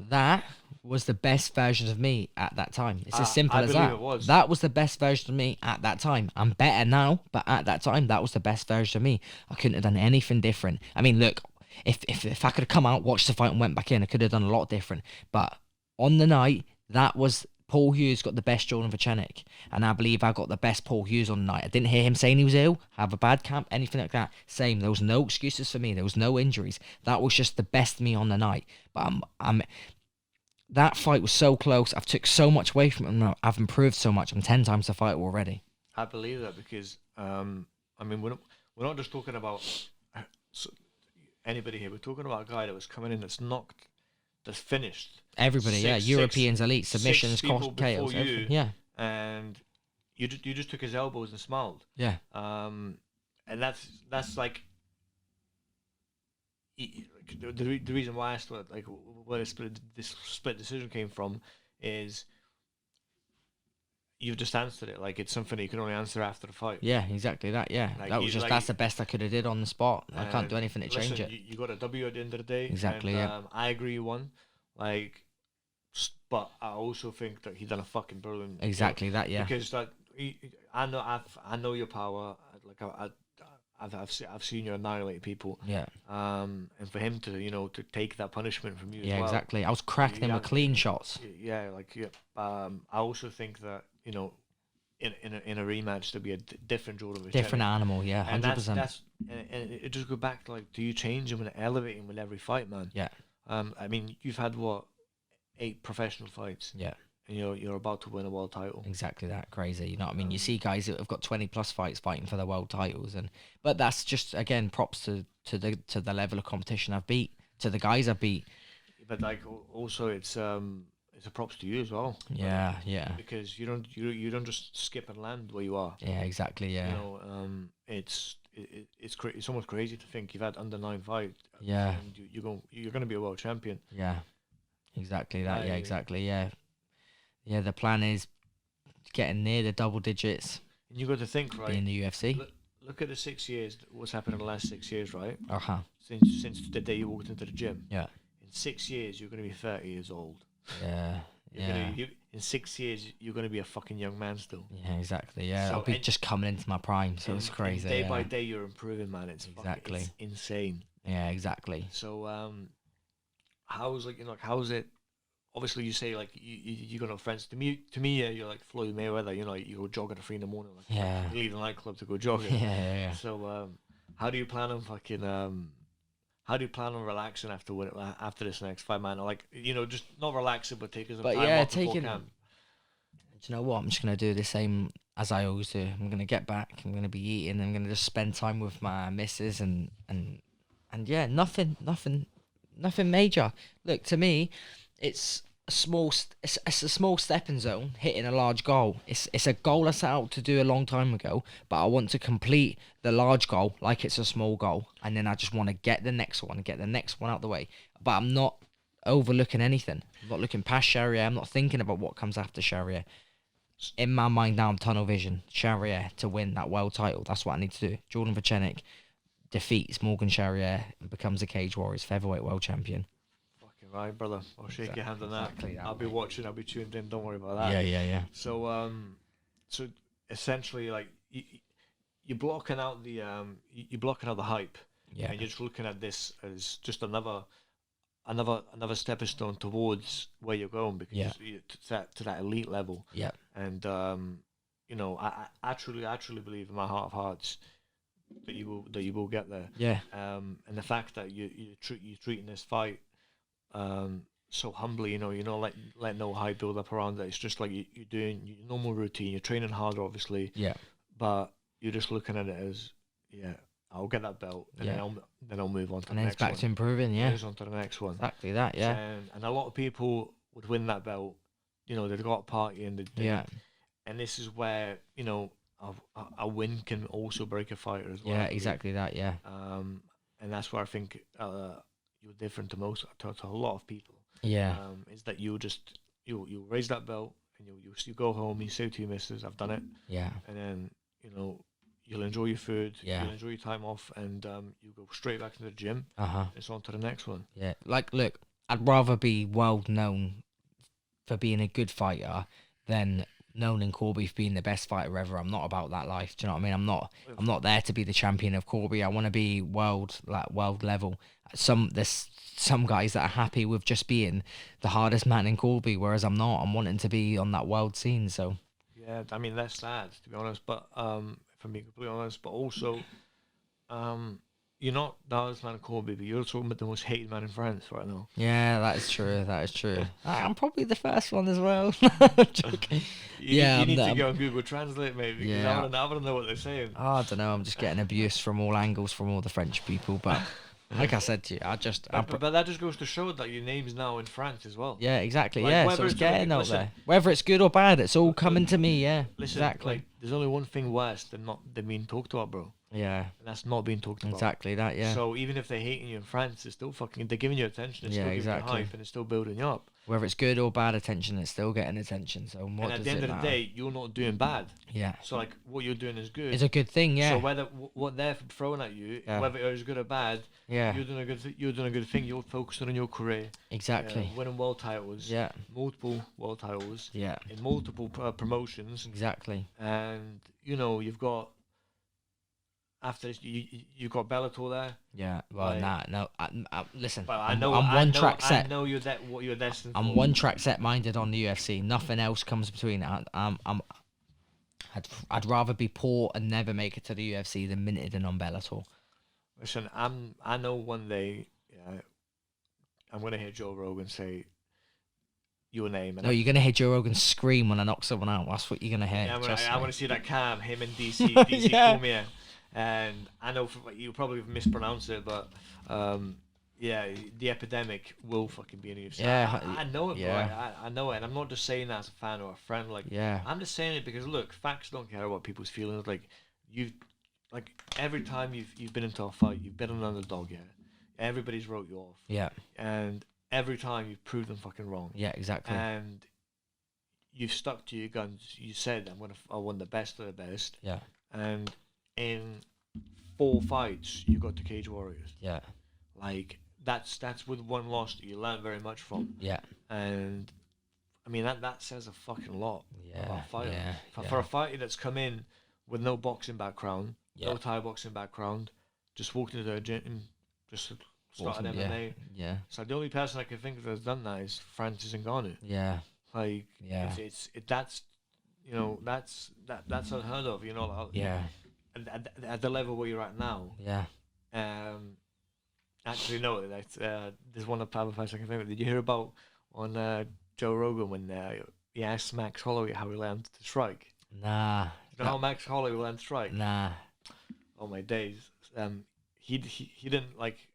that was the best version of me at that time. It's as simple as that. It was. That was the best version of me at that time. I'm better now, but at that time, that was the best version of me. I couldn't have done anything different. I mean, look, if I could have come out, watched the fight, and went back in, I could have done a lot different. But on the night, that was Paul Hughes got the best Jordan Vucenic, and I believe I got the best Paul Hughes on the night. I didn't hear him saying he was ill, have a bad camp, anything like that. Same, there was no excuses for me. There was no injuries. That was just the best me on the night. But that fight was so close. I've took so much away from it. No, I've improved so much. I'm 10 times the fighter already. I believe that because I mean we're not just talking about anybody here. We're talking about a guy that was coming in that's knocked, that's finished. Everybody, Europeans, elite, submissions, chaos, you, yeah. And you just took his elbows and smiled. Yeah. And that's like the reason why I started, like, where this split decision came from is you've just answered it. Like, it's something that you can only answer after the fight. Yeah, exactly that. Yeah, like, that was just that's the best I could have did on the spot. I can't do anything to change it. You got a W at the end of the day. Exactly. And, I agree you won. Like, but I also think that he done a fucking brilliant. Exactly that. Yeah. Because like I know your power. Like I've seen you annihilate people. Yeah. And for him to take that punishment from you. Yeah, as well, exactly. I was cracking him with clean shots. Yeah, I also think that in a rematch there'll be a different Jordan Vucenic. Different animal. Yeah, 100%. And it just go back to, like, do you change him and elevate him with every fight, man? Yeah. I mean, you've had 8 professional fights. Yeah. And you're about to win a world title. Exactly that. Crazy. You know what I mean? You see guys that have got 20+ fights fighting for their world titles, but that's just, again, props to the level of competition I've beat, to the guys I've beat. But like also it's a props to you as well. Yeah, yeah. Because you don't just skip and land where you are. Yeah, exactly. Yeah. It's almost crazy to think you've had under 9 fights. Yeah. And you're going to be a world champion. Yeah. Exactly that. Yeah, exactly. Yeah. Yeah, the plan is getting near the double digits. And you got to think, right? In the UFC. Look at the 6 years. What's happened in the last 6 years, right? Since the day you walked into the gym. Yeah. In 6 years, you're going to be 30 years old. Yeah. In 6 years, you're going to be a fucking young man still. Yeah, exactly. Yeah, So I'll be just coming into my prime, so it's crazy. Day by day, you're improving, man. It's insane. Yeah, exactly. So, how's it? Obviously, you say, like, you got no friends. To me, you're like Floyd Mayweather. You go jog at 3 in the morning. Like, you leave the nightclub to go jogging. Yeah. So, how do you plan on relaxing after this next fight, man? Or, like, just not relaxing, but taking some time off before camp. Do you know what? I'm just gonna do the same as I always do. I'm gonna get back. I'm gonna be eating. I'm gonna just spend time with my missus and yeah, nothing major. Look, to me, it's a small stepping zone hitting a large goal. It's a goal I set out to do a long time ago, but I want to complete the large goal like it's a small goal, and then I just want to get the next one out the way. But I'm not overlooking anything. I'm not looking past Sharia. I'm not thinking about what comes after Sharia. In my mind now, I'm tunnel vision. Sharia to win that world title. That's what I need to do. Jordan Vucenic defeats Morgan Sharia and becomes a Cage Warriors featherweight world champion. Fucking right, brother. I'll shake your hand on that. Exactly I'll be watching. I'll be tuned in. Don't worry about that. Yeah. So, so essentially, like, you're blocking out the hype. Yeah. And you're just looking at this as just another stepping stone towards where you're going, because to that elite level. Yeah. And you know, I truly believe in my heart of hearts that you will get there. Yeah. And the fact that you're treating this fight so humbly, you know, let no hype build up around it. It's just like you're doing your normal routine. You're training harder, obviously. Yeah. But you're just looking at it as, yeah, I'll get that belt, and then I'll move on to And the then next it's back one. to improving. Yeah. Moves on to the next one. Exactly that. Yeah. And a lot of people would win that belt. You know, they've got a party and Yeah. and this is where, you know, a win can also break a fighter as well. Yeah. Exactly that. Yeah. And that's where I think you're different to to a lot of people. Yeah. Is that you raise that belt and you go home, you say to your missus, I've done it. Yeah. And then, you know, you'll enjoy your food, Yeah. you'll enjoy your time off, and you go straight back to the gym. It's on to the next one. Yeah. Like, look, I'd rather be well known for being a good fighter than known in Corby for being the best fighter ever. I'm not about that life. Do you know what I mean? I'm not there to be the champion of Corby. I want to be world level. There's some guys that are happy with just being the hardest man in Corby, whereas I'm not. I'm wanting to be on that world scene. So yeah, I mean that's sad to be honest. But if I'm being completely honest, but also, you're not the hardest man in Corby, but you're also the most hated man in France right now. yeah, that is true. That is true. I'm probably the first one as well. Joking. You need to go on Google Translate, maybe. Yeah. I want to know what they're saying. Oh, I don't know. I'm just getting abuse from all angles from all the French people, but. Like I said to you, but that just goes to show that your name's now in France as well. Yeah, exactly. Like, yeah, so it's getting out there. Whether it's good or bad, it's all coming to me. Yeah, listen, exactly. Like, there's only one thing worse than being talked about, bro. Yeah, and that's not being talked about. Exactly that. Yeah. So even if they're hating you in France, they're still they're giving you attention. It's still giving you hype, and it's still building you up. Whether it's good or bad attention, it's still getting attention. So what and at the end of the day, you're not doing bad. Yeah. So like what you're doing is good. It's a good thing. Yeah. So whether what they're throwing at you, whether it's good or bad, you're doing a good. You're doing a good thing. You're focusing on your career. Exactly. Winning world titles. Yeah. Multiple world titles. Yeah. In multiple promotions. Exactly. And you know you've got. After this, you got Bellator there. Yeah, well, no. Listen, but I'm one track set. I know what you're destined for. I'm one track set minded on the UFC. Nothing else comes between. I'd rather be poor and never make it to the UFC than minted and on Bellator. Listen, I know one day, I'm gonna hear Joe Rogan say your name. And no, you're gonna hear Joe Rogan scream when I knock someone out. That's what you're gonna hear. Yeah, I want to see that cam, him and DC Cormier. And I know you probably mispronounce it, but the Epidemic will fucking be in the UFC. Yeah, I know it, bro. I know it, and I'm not just saying that as a fan or a friend. Like, I'm just saying it because look, facts don't care about people's feelings. Like, every time you've been into a fight, you've been an underdog. Yeah, everybody's wrote you off. Yeah, and every time you've proved them fucking wrong. Yeah, exactly. And you've stuck to your guns. You said I want the best of the best. Yeah, and in 4 fights, you got the Cage Warriors. Yeah. Like, that's with one loss that you learn very much from. Yeah. And, I mean, that says a fucking lot about a fighter. Yeah. For a fighter that's come in with no boxing background, no Thai boxing background, just walked into the gym, just started MMA. Yeah. So the only person I can think of that's done that is Francis Ngannou. Yeah. Like, that's unheard of, you know. Like, yeah. At the level where you're at now. Yeah. Actually, no. There's one other person I can think of. Did you hear about on Joe Rogan when he asked Max Holloway how he learned to strike? Nah. You know how Max Holloway learned to strike? Nah. Oh my days. He didn't like.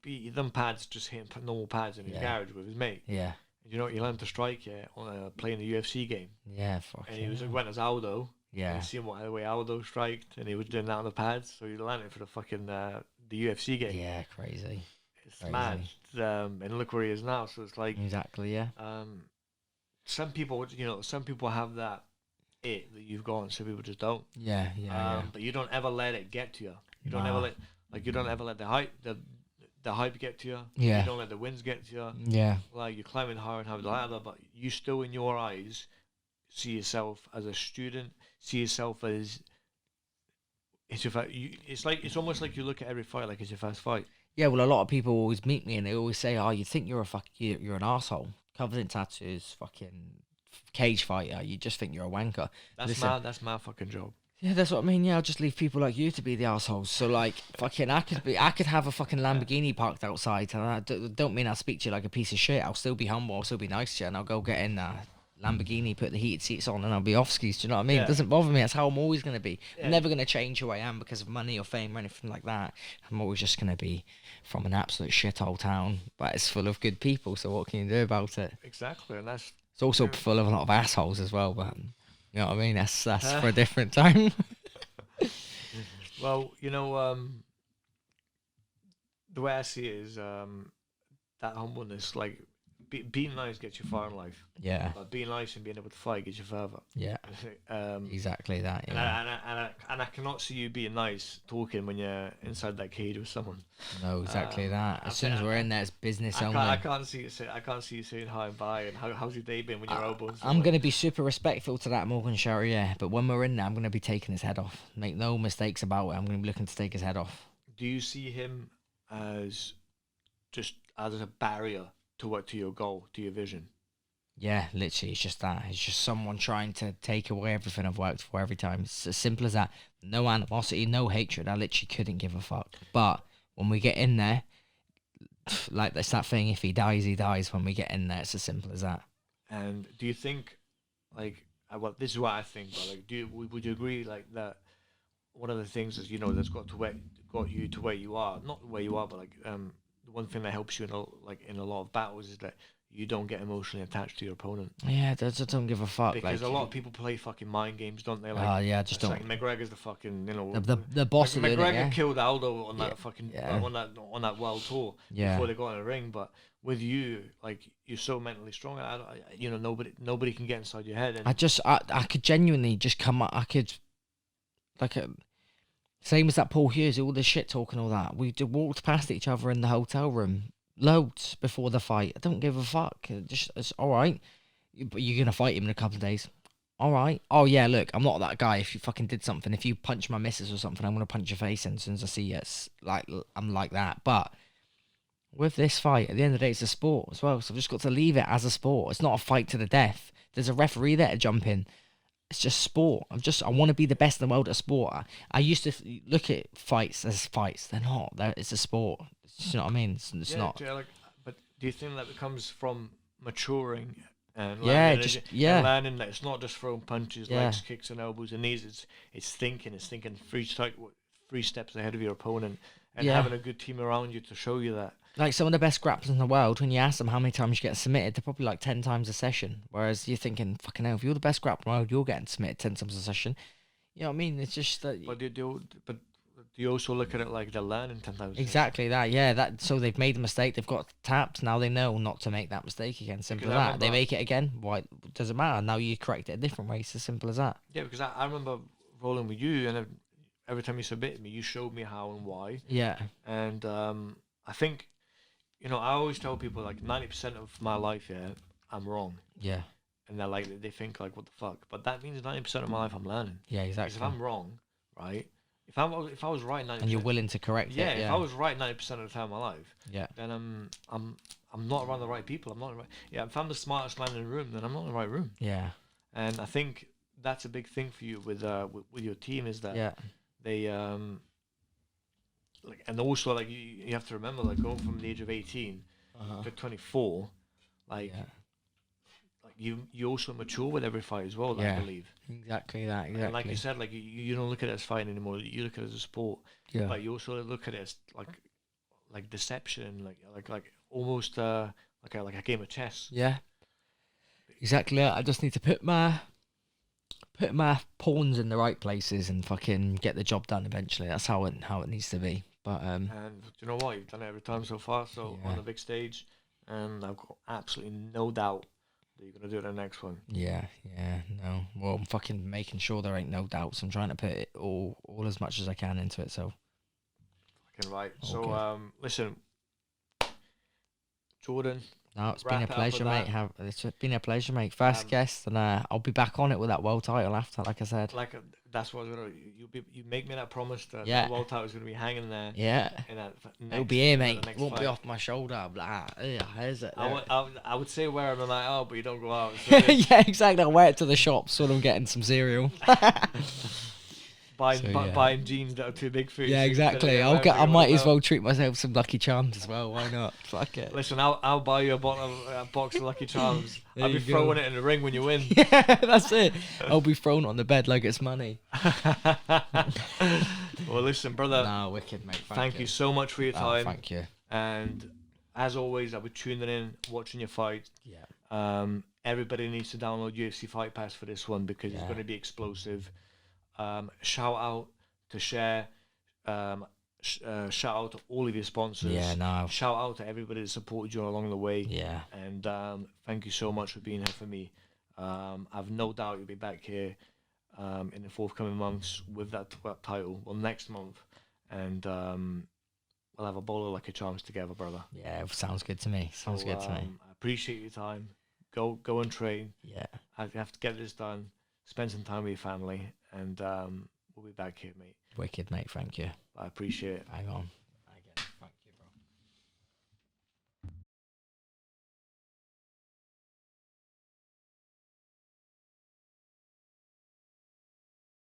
He done pads, just hitting normal pads in his garage with his mate. Yeah. You know, he learned to strike on playing a UFC game. Yeah. Fuck. And he went as Aldo. Yeah. And seeing the way Aldo striked, and he was doing that on the pads, so he learned it for the fucking the UFC game. Yeah, crazy. It's mad. And look where he is now. So it's like exactly, yeah. Some people, have that that you've got, and some people just don't. Yeah. But you don't ever let it get to you. You don't ever let the hype get to you. Yeah. You don't let the wins get to you. Yeah. Like you're climbing higher and higher the ladder, but you still, in your eyes, see yourself as a student. See yourself as it's almost like you look at every fight like it's your first fight. Yeah, well, a lot of people always meet me and they always say, "Oh, you think you're an arsehole, covered in tattoos, fucking cage fighter, you just think you're a wanker. That's Listen, that's my fucking job. yeah, that's what I mean. Yeah, I'll just leave people like you to be the assholes. So like, fucking, I could have a fucking Lamborghini parked outside, and I don't mean I'll speak to you like a piece of shit. I'll still be humble. I'll still be nice to you, and I'll go get in Lamborghini, put the heated seats on, and I'll be off skis. Do you know what I mean? Yeah. It doesn't bother me. That's how I'm always gonna be. Yeah. I'm never gonna change who I am because of money or fame or anything like that. I'm always just gonna be from an absolute shithole town, but it's full of good people. So what can you do about it? Exactly, and that's It's also full of a lot of assholes as well. But you know what I mean? That's for a different time. well, the way I see it is that humbleness, like being nice gets you far in life. Yeah. But being nice and being able to fight gets you further. Yeah. Exactly that. And, Yeah. I cannot see you being nice talking when you're inside that cage with someone. No, exactly that. As soon as we're in there, it's business only. I can't see you saying hi and bye and how's your day been when you're elbows. I'm gonna be super respectful to that Morgan Sherry, yeah. But when we're in there, I'm gonna be taking his head off. Make no mistakes about it. I'm gonna be looking to take his head off. Do you see him as just as a barrier to your goal, to your vision? Yeah, literally, it's just that. It's just someone trying to take away everything I've worked for every time. It's as simple as that. No animosity, no hatred. I literally couldn't give a fuck. But when we get in there, like it's that thing, if he dies, he dies. When we get in there, it's as simple as that. And do you think, like, well, this is what I think, but like, would you agree, like, that one of the things is, that's got you to where you are, not where you are, but like, the one thing that helps you in a lot of battles is that you don't get emotionally attached to your opponent. Yeah, I just don't give a fuck. Because like, a lot of people play fucking mind games, don't they? Like, yeah, just don't. Like McGregor's the fucking, The boss of it, McGregor yeah. killed Aldo on that Yeah. fucking Yeah. on that world tour Yeah. before they got in the ring. But with you, like, you're so mentally strong. Nobody can get inside your head. And I could genuinely just come up. I could, like, same as that Paul Hughes, all the shit talking, all that. We walked past each other in the hotel room loads before the fight. I don't give a fuck. It's all right. But you're gonna fight him in a couple of days. All right. Oh yeah, look, I'm not that guy. If you fucking did something, if you punch my missus or something, I'm gonna punch your face in as soon as I see you. It's like, I'm like that. But with this fight, at the end of the day, it's a sport as well. So I've just got to leave it as a sport. It's not a fight to the death. There's a referee there to jump in. It's just sport. I want to be the best in the world at sport. I used to look at fights as fights. They're not. It's a sport. You know what I mean? It's not. Yeah, like, but do you think that comes from maturing and Yeah, learning, and learning that it's not just throwing punches, legs, kicks, and elbows and knees. It's thinking three steps ahead of your opponent, and having a good team around you to show you that. Like some of the best grapplers in the world, when you ask them how many times you get submitted, they're probably like 10 times a session. Whereas you're thinking, fucking hell, if you're the best grappler in the world, you're getting submitted 10 times a session. You know what I mean? It's just that. But do you also look at it like they're learning 10 times? Exactly that, yeah. So they've made a mistake, they've got tapped, now they know not to make that mistake again. Simple as that. They make it again, why doesn't matter. Now you correct it a different way. It's as simple as that. Yeah, because I remember rolling with you, and every time you submitted me, you showed me how and why. Yeah. And I think, I always tell people, like, 90% of my life, I'm wrong. Yeah. And they're like, they think, like, what the fuck? But that means 90% of my life I'm learning. Yeah, exactly. Because if I'm wrong, right? If I was right 90%, and you're willing to correct it. If I was right 90% of the time of my life, yeah, then I'm not around the right people. I'm not right. Yeah, if I'm the smartest man in the room, then I'm not in the right room. Yeah. And I think that's a big thing for you with your team, is that they like, and also, like, you have to remember, like, going from the age of 18 to 24, like, like you also mature with every fight as well. I believe. Exactly that. Exactly. And like you said, like, you don't look at it as fighting anymore. You look at it as a sport. Yeah. But you also look at it as like deception, like almost like a game of chess. Yeah. Exactly. I just need to put my pawns in the right places and fucking get the job done eventually. That's how it needs to be. But and you know what? You've done it every time so far. So on the big stage, and I've got absolutely no doubt that you're gonna do it in the next one. Yeah, no. Well, I'm fucking making sure there ain't no doubts. I'm trying to put it all as much as I can into it. So. Fucking right. So listen, Jordan, No, it's wrap been a it up pleasure, with mate. that. It's been a pleasure, mate. First guest, and I'll be back on it with that world title after, like I said. Like that's what you make me that promise that Yeah. the world title is gonna be hanging there. Yeah. In that It'll be here, the mate. next It won't be fight. off my shoulder. I'm like, here's it. I would say wear it on the night out, but you don't go out. So Yeah, exactly. I'll wear it to the shop so I'm getting some cereal. buying jeans that are too big for you. Yeah, so you can exactly. fit it in I might as without. well treat myself some Lucky Charms as well. Why not? Fuck it. Listen, I'll buy you a box of Lucky Charms. There I'll be you go. throwing it in the ring when you win. Yeah, that's it. I'll be thrown on the bed like it's money. Well, listen, brother. No, wicked, mate. Thank you so much for your Oh, time. thank you. And as always, I'll be tuning in, watching your fight. Yeah. Everybody needs to download UFC Fight Pass for this one because it's going to be explosive. Shout out to Share. Shout out to all of your sponsors. Yeah, no. Shout out to everybody that supported you along the way. Yeah. And thank you so much for being here for me. I've no doubt you'll be back here in the forthcoming months with that title. Well, next month. And we'll have a bowl of Lucky Charms together, brother. Yeah, sounds good to me. Sounds good to me. I appreciate your time. Go and train. Yeah. I have to get this done. Spend some time with your family. And we'll be back here, mate. Wicked, mate. Thank you. I appreciate it. Hang on.